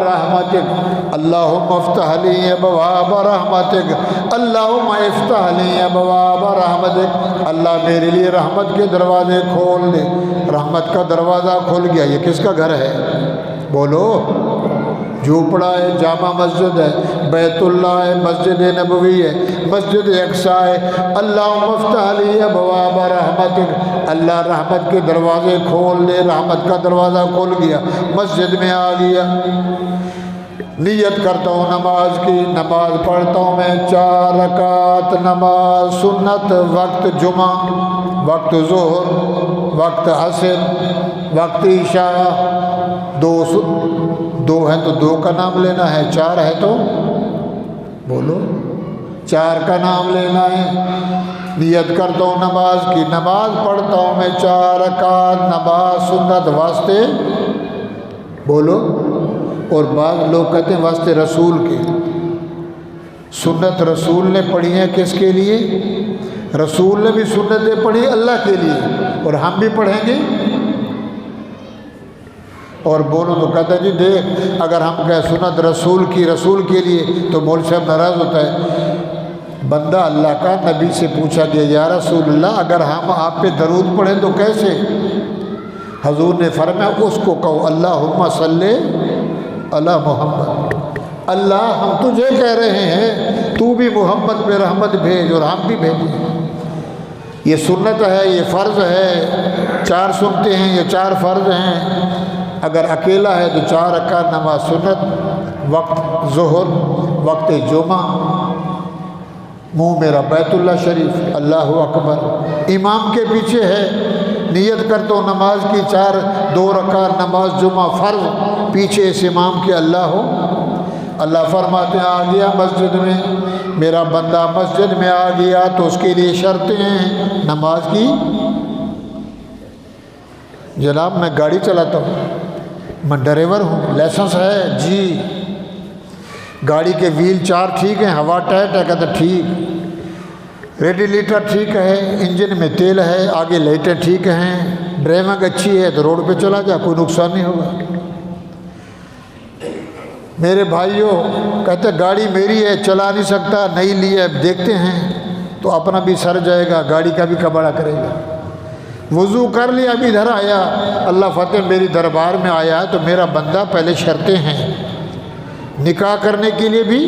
رحمتک، اللہم افتح لی ابواب رحمتک، اللہم افتح لی ابواب رحمتک، اللہ میرے لیے رحمت کے دروازے کھول دے۔ رحمت کا دروازہ کھل گیا۔ یہ کس کا گھر ہے؟ بولو۔ جھوپڑا ہے، جامع مسجد ہے، بیت اللہ ہے، مسجد نبوی ہے، مسجد اقصیٰ ہے۔ اللہم افتح لی ابواب رحمتک، اللہ رحمت کے دروازے کھول دے۔ رحمت کا دروازہ کھول گیا، مسجد میں آ گیا۔ نیت کرتا ہوں نماز کی، نماز پڑھتا ہوں میں 4 رکعت نماز سنت، وقت جمعہ، وقت ظہر، وقت عصر، وقت عشاء۔ دو ہیں تو 2 کا نام لینا ہے، 4 ہے تو بولو 4 کا نام لینا ہے۔ نیت کرتا ہوں نماز کی، نماز پڑھتا ہوں میں 4 رکعت نماز سنت واسطے، بولو۔ اور بعض لوگ کہتے ہیں واسطے رسول کے۔ سنت رسول نے پڑھی ہیں کس کے لیے؟ رسول نے بھی سنتیں پڑھی اللہ کے لیے، اور ہم بھی پڑھیں گے۔ اور بولو تو کہتا ہے جی دیکھ، اگر ہم کہیں سنت رسول کی، رسول کے لیے، تو مولوی صاحب ناراض ہوتا ہے۔ بندہ اللہ کا، نبی سے پوچھا گیا یا رسول اللہ اگر ہم آپ پہ درود پڑھیں تو کیسے؟ حضور نے فرمایا اس کو کہو اللہم صلی علی محمد، اللہ ہم تجھے کہہ رہے ہیں تو بھی محمد پہ رحمت بھیج، اور ہم بھی بھیجیں۔ یہ سنت ہے، یہ فرض ہے۔ 4 سنتے ہیں، یہ 4 فرض ہیں۔ اگر اکیلا ہے تو 4 رکعت نماز سنت، وقت ظہر، وقت جمعہ، منہ میرا بیت اللہ شریف، اللہ اکبر، امام کے پیچھے ہے۔ نیت کرتا ہوں نماز کی 2 رکعت نماز جمعہ فرض، پیچھے اس امام کے اللہ ہو۔ اللہ فرماتے ہیں آ گیا مسجد میں، میرا بندہ مسجد میں آ گیا تو اس کے لیے شرطیں ہیں نماز کی۔ جناب میں گاڑی چلاتا ہوں، میں ڈرائیور ہوں، لائسنس ہے جی، گاڑی کے ویل 4 ٹھیک ہیں، ہوا ٹائٹ ہے، کہتا ٹھیک، ریڈیلیٹر ٹھیک ہے، انجن میں تیل ہے، آگے لائٹیں ٹھیک ہیں، ڈرائیونگ اچھی ہے تو روڈ پہ چلا جا، کوئی نقصان نہیں ہوگا۔ میرے بھائیوں کہتے گاڑی میری ہے، چلا نہیں سکتا، نہیں لی ہے، دیکھتے ہیں تو اپنا بھی سر جائے گا، گاڑی کا بھی کباڑا کرے گا۔ وضو کر لیا، ابھی ادھر آیا، اللہ فتح میری دربار میں آیا ہے تو میرا بندہ پہلے شرطیں ہیں، نکاح کرنے کے لیے بھی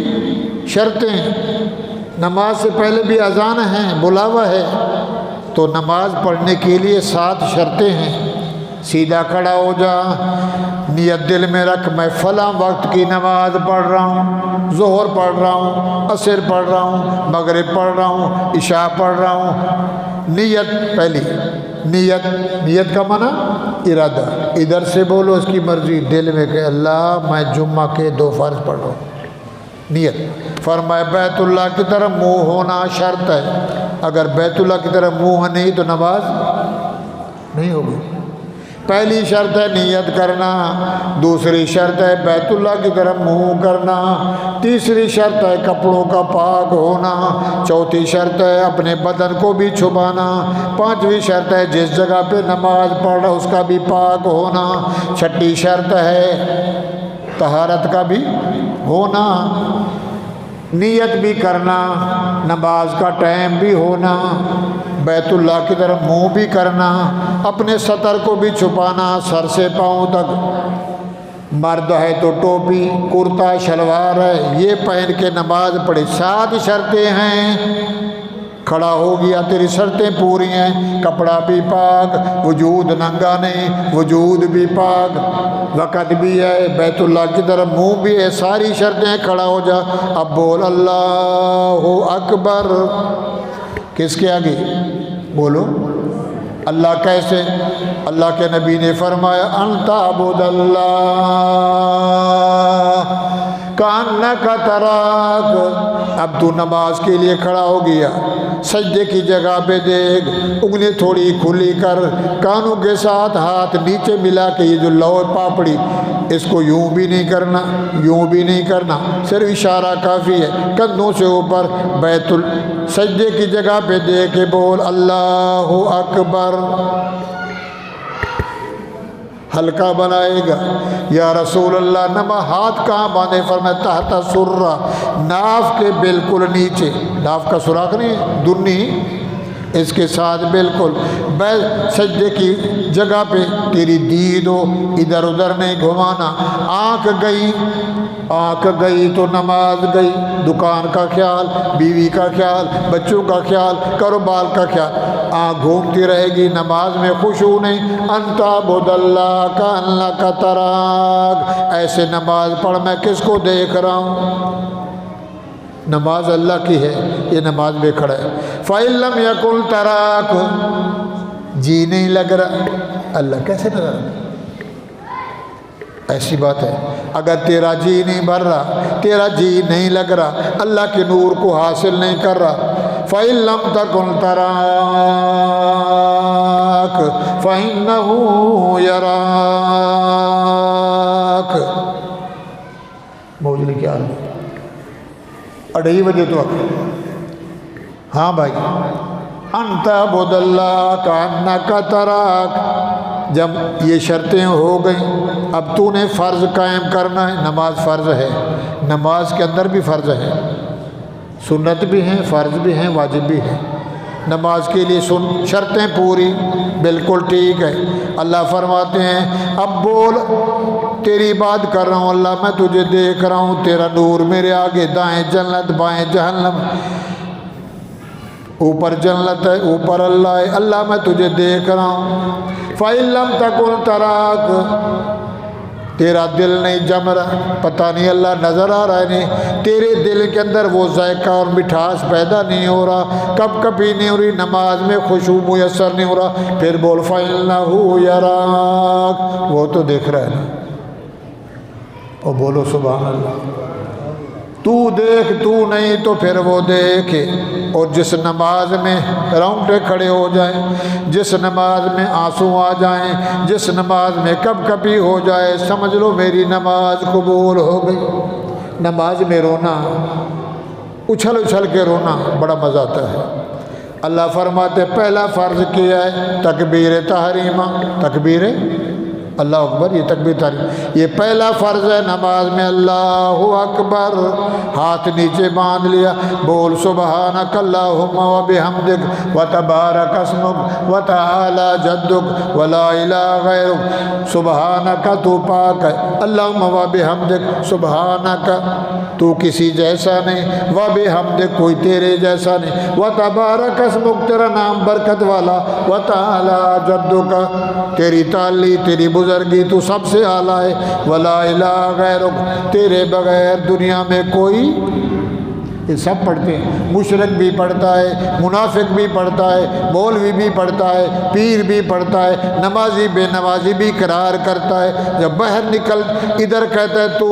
شرطیں، نماز سے پہلے بھی اذان ہے، بلاوا ہے، تو نماز پڑھنے کے لیے 7 شرطیں ہیں۔ سیدھا کھڑا ہو جا، نیت دل میں رکھ میں فلاں وقت کی نماز پڑھ رہا ہوں، ظہر پڑھ رہا ہوں، عصر پڑھ رہا ہوں، مغرب پڑھ رہا ہوں، عشاء پڑھ رہا ہوں۔ نیت پہلی، نیت کا معنی ارادہ، ادھر سے بولو اس کی مرضی، دل میں کہ اللہ میں جمعہ کے 2 فرض پڑھ رہا ہوں، نیت۔ فرمایا بیت اللہ کی طرف منہ ہونا شرط ہے، اگر بیت اللہ کی طرف منہ نہیں تو نماز نہیں ہوگی۔ پہلی شرط ہے نیت کرنا، دوسری شرط ہے بیت اللہ کی طرف منہ کرنا، تیسری شرط ہے کپڑوں کا پاک ہونا، چوتھی شرط ہے اپنے بدن کو بھی چھپانا، پانچویں شرط ہے جس جگہ پہ نماز پڑھ رہا اس کا بھی پاک ہونا، چھٹی شرط ہے طہارت کا بھی ہونا، نیت بھی کرنا، نماز کا ٹائم بھی ہونا، بیت اللہ کی طرف منہ بھی کرنا، اپنے سطر کو بھی چھپانا سر سے پاؤں تک، مرد ہے تو ٹوپی کرتا شلوار ہے یہ پہن کے نماز پڑھے۔ 7 شرطیں ہیں، کھڑا ہو گیا تیری شرطیں پوری ہیں، کپڑا بھی پاک، وجود ننگا نہیں، وجود بھی پاک، وقت بھی ہے، بیت اللہ کی طرف منہ بھی ہے، ساری شرطیں، کھڑا ہو جا۔ اب بول اللہ اکبر، کس کے آگے بولو؟ اللہ کیسے؟ اللہ کے نبی نے فرمایا ان تعبد اللہ کأنک تراک۔ اب تو نماز کے لیے کھڑا ہو گیا، سجدے کی جگہ پہ دیکھ، انگلی تھوڑی کھلی کر، کانوں کے ساتھ ہاتھ نیچے ملا کے یہ جو لو پاپڑی اس کو یوں بھی نہیں کرنا، یوں بھی نہیں کرنا، صرف اشارہ کافی ہے، کندھوں سے اوپر بیت سجدے کی جگہ پہ دیکھ کے بول اللہ اکبر۔ ہلکا بنائے گا۔ یا رسول اللہ نماز ہاتھ کہاں باندھے؟ فرمایا تحت سرہ، ناف کے بالکل نیچے، ناف کا سوراخ نہیں دنی، اس کے ساتھ بالکل سجدے کی جگہ پہ تیری دید ہو، ادھر ادھر نہیں گھمانا۔ آنکھ گئی تو نماز گئی، دکان کا خیال، بیوی کا خیال، بچوں کا خیال، کاروبار کا خیال، آنکھ گھومتی رہے گی، نماز میں خشوع نہیں۔ انت عبد اللہ کانک تراک، ایسے نماز پڑھ میں کس کو دیکھ رہا ہوں؟ نماز اللہ کی ہے، یہ نماز میں کھڑا ہے۔ فَإِن لَمْ يَكُنْ تَرَاكُ، جی نہیں لگ رہا، اللہ کیسے نظر آتا؟ ایسی بات ہے، اگر تیرا جی نہیں بھر رہا، تیرا جی نہیں لگ رہا، اللہ کے نور کو حاصل نہیں کر رہا، فَإِن لَمْ تَكُنْ تَرَاكُ فَإِنَّهُ يَرَاكَ۔ موجود کیا ہے؟ 2:30 بجے تو ہاں بھائی، انت عبد اللہ کانک تراک، جب یہ شرطیں ہو گئیں، اب تو نے فرض قائم کرنا ہے۔ نماز فرض ہے، نماز کے اندر بھی فرض ہے، سنت بھی ہیں، فرض بھی ہیں، واجب بھی ہے۔ نماز کے لیے شرطیں پوری، بالکل ٹھیک ہے۔ اللہ فرماتے ہیں اب بول، تیری بات کر رہا ہوں اللہ، میں تجھے دیکھ رہا ہوں، تیرا نور میرے آگے، دائیں جنت بائیں جہنم، اوپر جنت ہے اوپر اللہ ہے، اللہ میں تجھے دیکھ رہا ہوں۔ فَإِن لَمْ تَكُنْ تَرَاكَ، تیرا دل نہیں جم رہا، پتہ نہیں اللہ نظر آ رہا ہے نہیں، تیرے دل کے اندر وہ ذائقہ اور مٹھاس پیدا نہیں ہو رہا، کب کبھی نہیں ہو رہی، نماز میں خشوع میسر نہیں ہو رہا، پھر بول فَإِنَّهُ يَرَاكَ، وہ تو دیکھ رہا ہے نا، اور بولو سبحان اللہ۔ تو دیکھ، تو نہیں تو پھر وہ دیکھے۔ اور جس نماز میں رونگٹے کھڑے ہو جائیں، جس نماز میں آنسو آ جائیں، جس نماز میں کب کبھی ہو جائے، سمجھ لو میری نماز قبول ہو گئی۔ نماز میں رونا، اچھل اچھل کے رونا بڑا مزہ آتا ہے۔ اللہ فرماتے پہلا فرض کیا ہے تکبیر تحریمہ، تکبیر اللہ اکبر، یہ تکبیر تحریم، یہ پہلا فرض ہے نماز میں، اللہ اکبر، ہاتھ نیچے باندھ لیا، بول سبحانک اللہم و بحمدک و تبارک اسمک و تعالی جدک و لا الہ غیرک، سبحانک تو پاک ہے، اللہم و بحمدک، سبحانک تو کسی جیسا نہیں، و بحمدک کوئی تیرے جیسا نہیں، و تبارک اسمک تیرا نام برکت والا، و تعالی جدک تیری تعالی تیری بزرگی تو سب سے اعلیٰ ہے، ولا الہ غیرک تیرے بغیر دنیا میں کوئی، یہ سب پڑھتے ہیں، مشرک بھی پڑھتا ہے، منافق بھی پڑھتا ہے، مولوی بھی پڑھتا ہے، پیر بھی پڑھتا ہے، نمازی بے نمازی بھی قرار کرتا ہے، جب باہر نکل ادھر کہتا ہے تو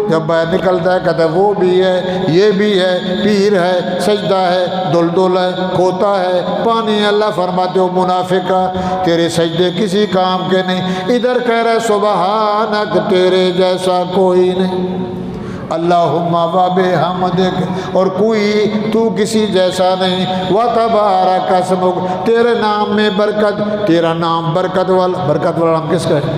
جب باہر نکلتا ہے کہتا ہے وہ بھی ہے، یہ بھی ہے، پیر ہے، سجدہ ہے، دلدل ہے، کھوتا ہے، پانی ہے۔ اللہ فرماتے ہو منافقہ تیرے سجدے کسی کام کے نہیں، ادھر کہہ رہا ہے سبحانک تیرے جیسا کوئی نہیں، اللہم و بحمدک اور کوئی تو کسی جیسا نہیں، و تبارک اسمک تیرے نام میں برکت، تیرا نام برکت والا نام کس کا ہے؟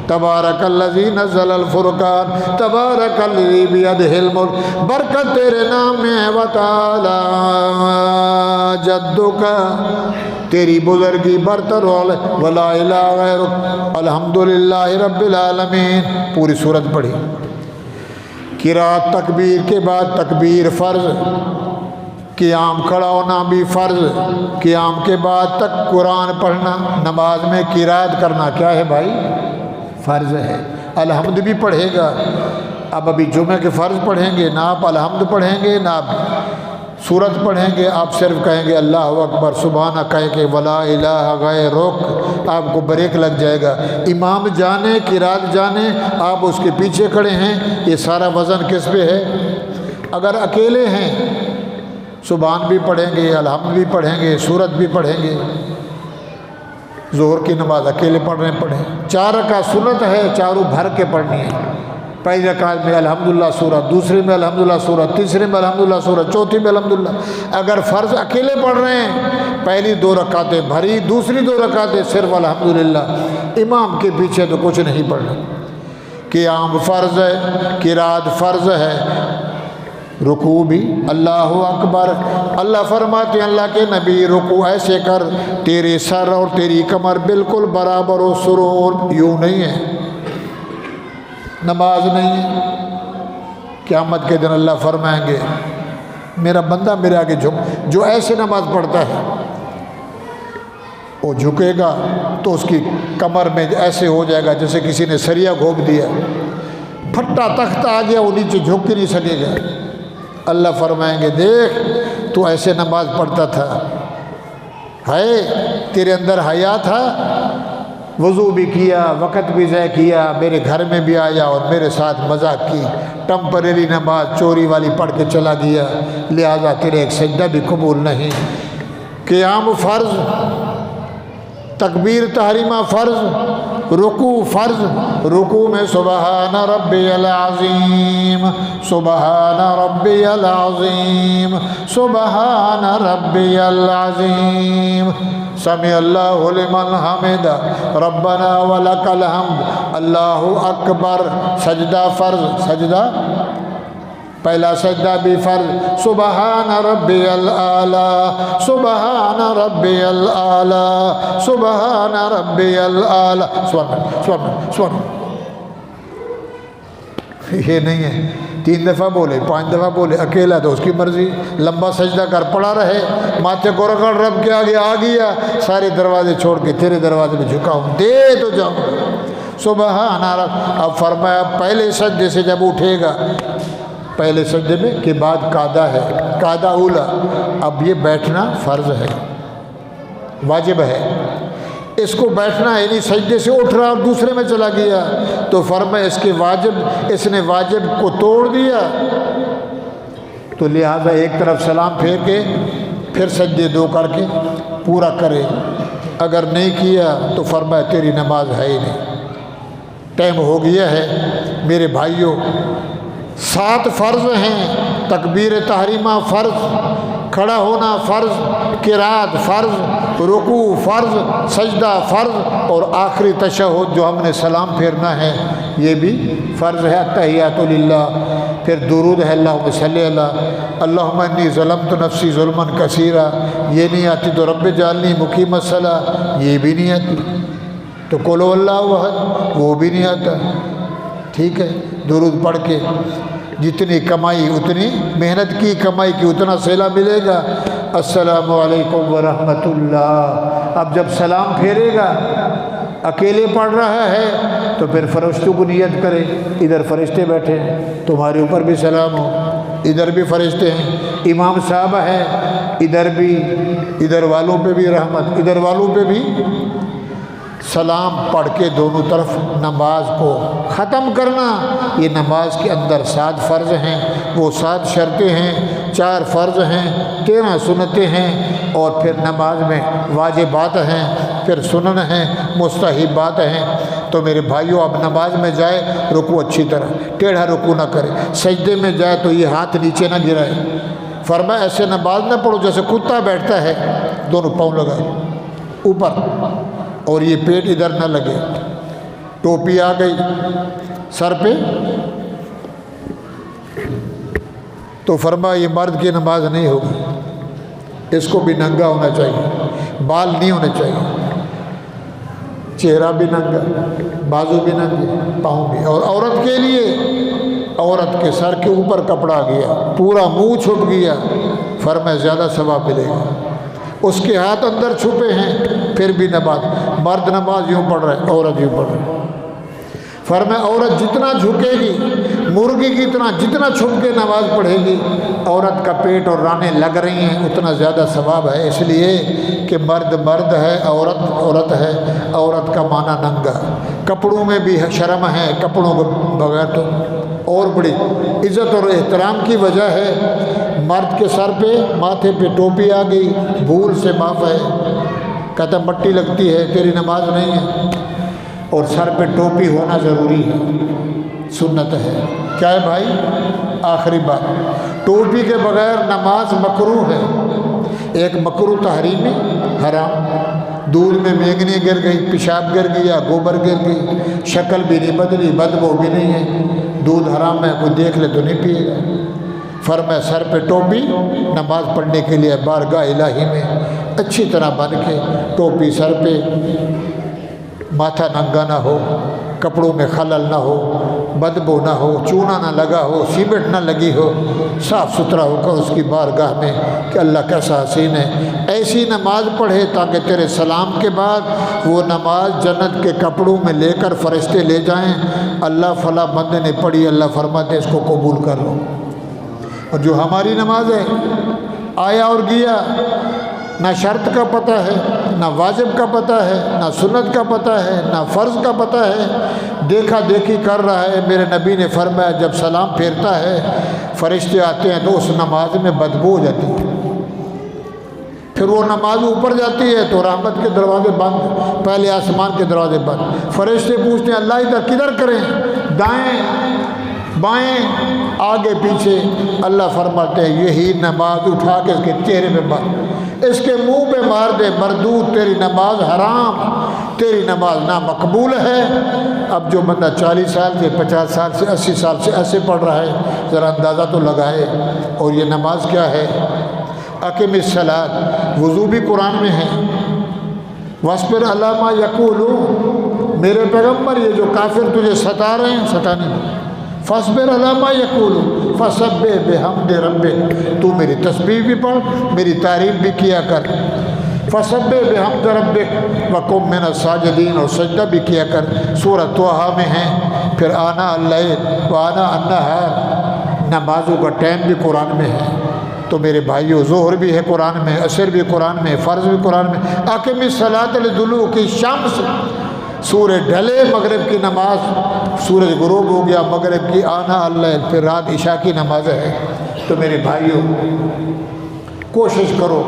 تبارک الذی نزل الفرقان، تبارک الذی بیدہ الملک، برکت تیرے نام میں ہے، و تعالی جدک تیری بزرگی برتر ولا الہ غیرک، الحمدللہ رب العالمین۔ پوری سورت پڑھی۔ قرات تکبیر کے بعد تکبیر فرض، قیام کھڑا ہونا بھی فرض، قیام کے بعد تک قرآن پڑھنا، نماز میں قرات کرنا کیا ہے بھائی؟ فرض ہے۔ الحمد بھی پڑھے گا، اب ابھی جمعہ کے فرض پڑھیں گے، نہ آپ الحمد پڑھیں گے نہ آپ سورت پڑھیں گے، آپ صرف کہیں گے اللہ اکبر سبحانہ، کہہ کے ولا الہ غیرک، آپ کو بریک لگ جائے گا۔ امام جانے قرات جانے، آپ اس کے پیچھے کھڑے ہیں، یہ سارا وزن کس پہ ہے؟ اگر اکیلے ہیں سبحان بھی پڑھیں گے، الحمد بھی پڑھیں گے، سورت بھی پڑھیں گے۔ ظہر کی نماز اکیلے پڑھ رہے ہیں، پڑھیں، 4 رکعت سنت ہے، چاروں بھر کے پڑھنی ہے، پہلی رکعت میں الحمدللہ سورت، دوسری میں الحمدللہ سورت، تیسری میں الحمدللہ سورت، چوتھی میں الحمدللہ۔ اگر فرض اکیلے پڑھ رہے ہیں، پہلی 2 رکعتیں بھری، دوسری 2 رکعتیں صرف الحمدللہ، امام کے پیچھے تو کچھ نہیں پڑھنا۔ قیام فرض ہے، قرات فرض ہے، رکوع بھی اللہ اکبر۔ اللہ فرماتے ہیں اللہ کے نبی رکوع ایسے کر تیرے سر اور تیری کمر بالکل برابر ہو، سرور یوں نہیں ہے، نماز نہیں ہے۔ قیامت کے دن اللہ فرمائیں گے میرا بندہ میرے آگے جھک، جو ایسے نماز پڑھتا ہے وہ جھکے گا تو اس کی کمر میں ایسے ہو جائے گا جیسے کسی نے سریا گھونپ دیا، پھٹا تخت آ گیا، وہ نیچے جھک کے نہیں سکے گا۔ اللہ فرمائیں گے دیکھ تو ایسے نماز پڑھتا تھا، ہے تیرے اندر حیا تھا، وضو بھی کیا، وقت بھی ضائع کیا، میرے گھر میں بھی آیا اور میرے ساتھ مذاق کی، ٹمپریری نماز چوری والی پڑھ کے چلا گیا، لہذا تیرے ایک سجدہ بھی قبول نہیں۔ قیام فرض، تکبیر تحریمہ فرض، رکوع فرض، رکوع میں سبحان ربی العظیم، سبحان ربی العظیم، سبحان ربی العظیم، سمع اللہ لمن حمدہ ربنا ولک الحمد، اللہ اکبر۔ سجدہ فرض، سجدہ پہلا سجدہ بھی فرض، سبحان ربی الاعلیٰ، سبحان ربی الاعلیٰ، سبحان ربی الاعلیٰ، سبحان۔ یہ نہیں ہے 3 دفعہ بولے، 5 دفعہ بولے، اکیلا تو اس کی مرضی، لمبا سجدہ کر پڑا رہے، ماتھے کو رگڑ رب کے آگے آ گیا، سارے دروازے چھوڑ کے تیرے دروازے میں جھکا ہوں، دے تو جاؤں سبحان رب۔ اب فرمایا پہلے سجدے سے جب اٹھے گا، پہلے سجدے میں کے بعد قعدہ ہے، قعدہ اولا، اب یہ بیٹھنا فرض ہے، واجب ہے، اس کو بیٹھنا یعنی سجدے سے اٹھ رہا اور دوسرے میں چلا گیا تو فرمایا اس کے واجب، اس نے واجب کو توڑ دیا، تو لہذا ایک طرف سلام پھیر کے پھر سجدے 2 کر کے پورا کرے، اگر نہیں کیا تو فرمایا تیری نماز ہے ہی نہیں۔ ٹائم ہو گیا ہے میرے بھائیوں، 7 فرض ہیں، تکبیر تحریمہ فرض، کھڑا ہونا فرض، قرات فرض، رکوع فرض، سجدہ فرض، اور آخری تشہد جو ہم نے سلام پھیرنا ہے یہ بھی فرض ہے، التحیات للہ، پھر درود ہے اللہم صلی اللہ، اللہم انی ظلمت نفسی ظلما کثیرا، یہ نہیں آتی تو رب اجعلنی مقیم الصلاۃ، یہ بھی نہیں آتی، تو قل هو اللہ احد وہ بھی نہیں آتا، ٹھیک ہے، درود پڑھ کے جتنی کمائی اتنی محنت کی، کمائی کی اتنا صلہ ملے گا۔ السلام علیکم ورحمۃ اللہ۔ اب جب سلام پھیرے گا، اکیلے پڑھ رہا ہے تو پھر فرشتوں کو نیت کرے، ادھر فرشتے بیٹھے ہیں تمہارے اوپر بھی سلام ہو، ادھر بھی فرشتے ہیں، امام صاحب ہے ادھر بھی، ادھر والوں پہ بھی رحمت، ادھر والوں پہ بھی سلام پڑھ کے دونوں طرف نماز کو ختم کرنا۔ یہ نماز کے اندر 7 فرض ہیں، وہ 7 شرطیں ہیں، 4 فرض ہیں، 13 سنتیں ہیں، اور پھر نماز میں واجبات ہیں، پھر سنن ہیں، مستحبات ہیں۔ تو میرے بھائیوں اب نماز میں جائے رکوع اچھی طرح ٹیڑھا رکوع نہ کرے، سجدے میں جائے تو یہ ہاتھ نیچے نہ گرائے، فرمایا ایسے نماز نہ پڑھو جیسے کتا بیٹھتا ہے، دونوں پاؤں لگائے اوپر اور یہ پیٹ ادھر نہ لگے۔ ٹوپی آ گئی سر پہ تو فرمایا یہ مرد کی نماز نہیں ہوگی، اس کو بھی ننگا ہونا چاہیے، بال نہیں ہونے چاہیے، چہرہ بھی ننگا، بازو بھی ننگے، پاؤں بھی۔ اور عورت کے لیے، عورت کے سر کے اوپر کپڑا گیا، پورا منہ چھپ گیا، فرمایا زیادہ ثواب ملے گا۔ اس کے ہاتھ اندر چھپے ہیں پھر بھی نماز، مرد نماز یوں پڑھ رہا ہے، عورت یوں پڑھ رہی ہے، فرمایا عورت جتنا جھکے گی، مرغی کی طرح جتنا چھپ کے نماز پڑھے گی، عورت کا پیٹ اور رانیں لگ رہی ہیں اتنا زیادہ ثواب ہے، اس لیے کہ مرد مرد ہے، عورت عورت ہے، عورت کا معنی ننگا، کپڑوں میں بھی شرم ہے، کپڑوں کو بغیر تو اور بڑی عزت اور احترام کی وجہ ہے۔ مرد کے سر پہ ماتھے پہ ٹوپی آ گئی، بھول سے معاف ہے، کہتا مٹی لگتی ہے تیری نماز نہیں ہے، اور سر پہ ٹوپی ہونا ضروری ہے، سنت ہے۔ کیا ہے بھائی؟ آخری بات، ٹوپی کے بغیر نماز مکروہ ہے۔ ایک مکروہ تحریمی حرام، دودھ میں مینگنی گر گئی، پیشاب گر گیا، گوبر گر گئی، شکل بھی نہیں بدلی، بدبو بھی نہیں ہے، دودھ حرام ہے، کوئی دیکھ لے تو نہیں پیے گا۔ فرمایا سر پہ ٹوپی، نماز پڑھنے کے لیے بارگاہ الہی میں اچھی طرح بن کے ٹوپی سر پہ، ماتھا ننگا نہ ہو، کپڑوں میں خلل نہ ہو، بدبو نہ ہو، چونا نہ لگا ہو، سیمنٹ نہ لگی ہو، صاف ستھرا ہو کر اس کی بارگاہ میں کہ اللہ کیسا حسین ہے، ایسی نماز پڑھے تاکہ تیرے سلام کے بعد وہ نماز جنت کے کپڑوں میں لے کر فرشتے لے جائیں، اللہ فلاں بندے نے پڑھی، اللہ فرماتے ہیں اس کو قبول کر لو۔ اور جو ہماری نماز ہے، آیا اور گیا، نہ شرط کا پتہ ہے، نہ واجب کا پتہ ہے، نہ سنت کا پتہ ہے، نہ فرض کا پتہ ہے، دیکھا دیکھی کر رہا ہے۔ میرے نبی نے فرمایا جب سلام پھیرتا ہے فرشتے آتے ہیں تو اس نماز میں بدبو ہو جاتی ہے، پھر وہ نماز اوپر جاتی ہے تو رحمت کے دروازے بند، پہلے آسمان کے دروازے بند، فرشتے پوچھتے ہیں اللہ ادھر کدھر کریں، دائیں بائیں آگے پیچھے، اللہ فرماتے ہیں یہی نماز اٹھا کے اس کے چہرے پہ مار، اس کے منہ پہ مار دے، مردود تیری نماز حرام، تیری نماز نامقبول ہے۔ اب جو بندہ 40 سال سے 50 سال سے 80 سال سے ایسے پڑھ رہا ہے ذرا اندازہ تو لگائے۔ اور یہ نماز کیا ہے؟ اقم الصلاۃ، وضو بھی قرآن میں ہے، واصبر علی ما یقولون، میرے پیغمبر یہ جو کافر تجھے ستا رہے ہیں ستانے، فاصبر علی ما یقولون فسبح بحمد ربک، تو میری تسبیح بھی پڑھ، میری تعریف بھی کیا کر، فسبح بحمد ربک وقم من الساجدین، اور سجدہ بھی کیا کر، سورہ طٰہٰ میں ہے۔ پھر آنا اللیل وآنا النہار، نمازوں کا ٹائم بھی قرآن میں ہے۔ تو میرے بھائیو ظہر بھی ہے قرآن میں، عصر بھی قرآن میں، فرض بھی قرآن میں، اقم الصلاۃ لدلوک الشمس، سورج ڈھلے مغرب کی نماز، سورج غروب ہو گیا مغرب کی، آنا اللیل، پھر رات عشاء کی نماز ہے۔ تو میرے بھائیو کوشش کرو،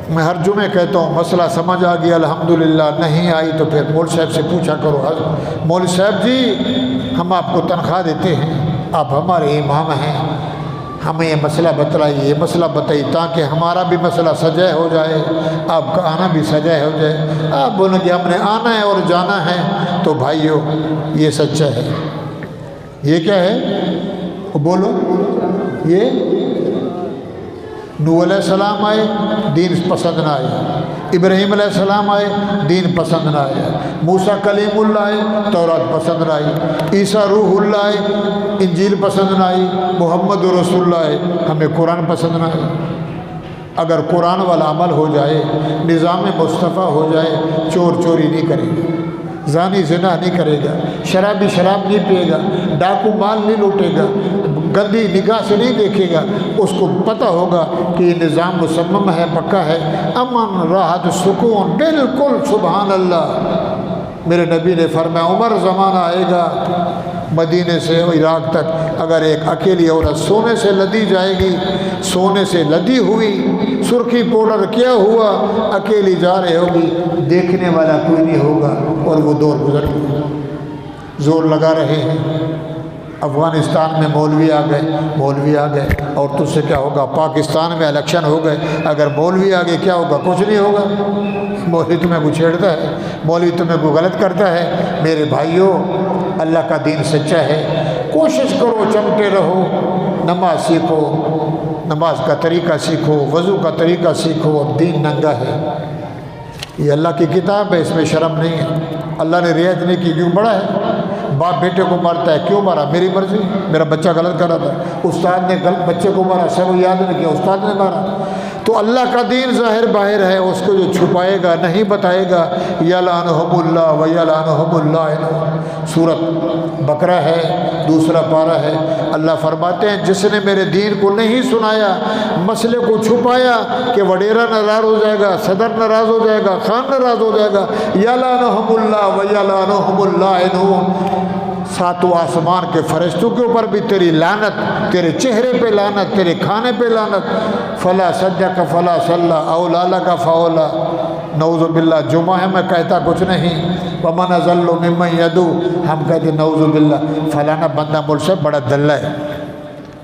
میں ہر جمعے کہتا ہوں مسئلہ سمجھ آ گیا الحمدللہ، نہیں آئی تو پھر مولوی صاحب سے پوچھا کرو، مولوی صاحب جی ہم آپ کو تنخواہ دیتے ہیں، آپ ہمارے امام ہیں، ہمیں یہ مسئلہ بتلائیے، یہ مسئلہ بتائیے تاکہ ہمارا بھی مسئلہ سجائے ہو جائے، آپ کا آنا بھی سجائے ہو جائے۔ آپ بولیں کہ ہم نے آنا ہے اور جانا ہے، تو بھائیو یہ سچا ہے۔ یہ کیا ہے بولو؟ یہ نوح علیہ السلام آئے، دین پسند نہ آیا، ابراہیم علیہ السلام آئے، دین پسند نہ آیا، موسیٰ کلیم اللہ آئے، تورات پسند نہ آئی، عیسیٰ روح اللہ آئے، انجیل پسند نہ آئی، محمد رسول اللہ آئے، ہمیں قرآن پسند نہ آئی۔ اگر قرآن والا عمل ہو جائے، نظام مصطفیٰ ہو جائے، چور چوری نہیں کرے گا، زانی زنا نہیں کرے گا، شرابی شراب نہیں پیے گا، ڈاکو مال نہیں لوٹے گا، گندی نگاہ سے نہیں دیکھے گا، اس کو پتہ ہوگا کہ یہ نظام مصمم ہے، پکا ہے، امن راحت سکون بالکل۔ سبحان اللہ، میرے نبی نے فرمایا عمر زمانہ آئے گا مدینے سے عراق تک اگر ایک اکیلی عورت سونے سے لدی جائے گی، سونے سے لدی ہوئی، سرخی پاؤڈر کیا ہوا، اکیلی جا رہی ہوگی، دیکھنے والا کوئی نہیں ہوگا، اور وہ دور گزر گئی۔ زور لگا رہے ہیں، افغانستان میں مولوی آ گئے، اور تجھ سے کیا ہوگا؟ پاکستان میں الیکشن ہو گئے، اگر مولوی آ گئے کیا ہوگا؟ کچھ نہیں ہوگا۔ مولوی تمہیں کو چھیڑتا ہے، مولوی تمہیں کو غلط کرتا ہے۔ میرے بھائیوں اللہ کا دین سچا ہے، کوشش کرو چمٹے رہو، نماز سیکھو، نماز کا طریقہ سیکھو، وضو کا طریقہ سیکھو، اب دین ننگا ہے، یہ اللہ کی کتاب ہے، اس میں شرم نہیں ہے، اللہ نے رعایت نہیں کی، کیوں بڑا ہے؟ باپ بیٹے کو مارتا ہے، کیوں مارا؟ میری مرضی، میرا بچہ غلط کر رہا تھا، استاد نے غلط بچے کو مارا، سب یاد نہیں کیا، استاد نے مارا۔ تو اللہ کا دین ظاہر باہر ہے، اس کو جو چھپائے گا نہیں بتائے گا، یلعنہم اللہ و یلعنہم اللاعنون، سورۃ بقرہ ہے، دوسرا پارہ ہے۔ اللہ فرماتے ہیں جس نے میرے دین کو نہیں سنایا، مسئلے کو چھپایا کہ وڈیرا ناراض ہو جائے گا، صدر ناراض ہو جائے گا، خان ناراض ہو جائے گا، یلعنہم اللہ و یلعنہم اللاعنون، ساتوں آسمان کے فرشتوں کے اوپر بھی تیری لعنت، تیرے چہرے پہ لعنت، تیرے کھانے پہ لعنت۔ فلا صدق فلا صلی اولا لک فاولا، نعوذ باللہ جمعہ ہے میں کہتا کچھ نہیں، ومن اضل ممن یدعو، ہم کہتے نعوذ باللہ فلانا بندہ مجھ سے بڑا دلہ ہے،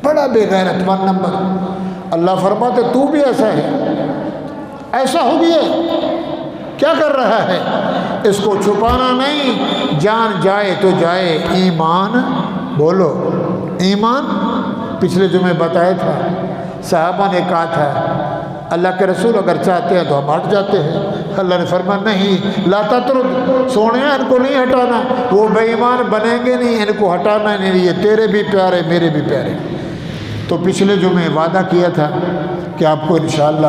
بڑا بے غیرت ون نمبر۔ اللہ فرماتے تو بھی ایسا ہے، ایسا ہو گیا، کیا کر رہا ہے؟ اس کو چھپانا نہیں، جان جائے تو جائے، ایمان بولو، ایمان پچھلے جمعے بتایا تھا، صحابہ نے کہا تھا اللہ کے رسول اگر چاہتے ہیں تو ہم ہٹ جاتے ہیں، اللہ نے فرمایا نہیں، لا تطرد، سونے ان کو نہیں ہٹانا، وہ بے ایمان بنیں گے نہیں، ان کو ہٹانا نہیں، یہ تیرے بھی پیارے میرے بھی پیارے۔ تو پچھلے جمعے وعدہ کیا تھا کہ آپ کو انشاءاللہ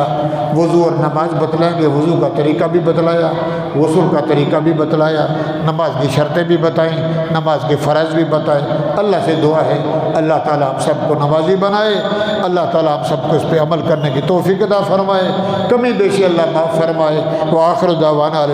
وضو اور نماز بتلائیں گے، وضو کا طریقہ بھی بتلایا، غسل کا طریقہ بھی بتلایا، نماز کی شرطیں بھی بتائیں، نماز کے فرائض بھی بتائیں۔ اللہ سے دعا ہے اللہ تعالیٰ ہم سب کو نمازی بنائے، اللہ تعالیٰ ہم سب کو اس پہ عمل کرنے کی توفیق عطا فرمائے، کمی بیشی اللہ معاف فرمائے۔ وآخر دعوانا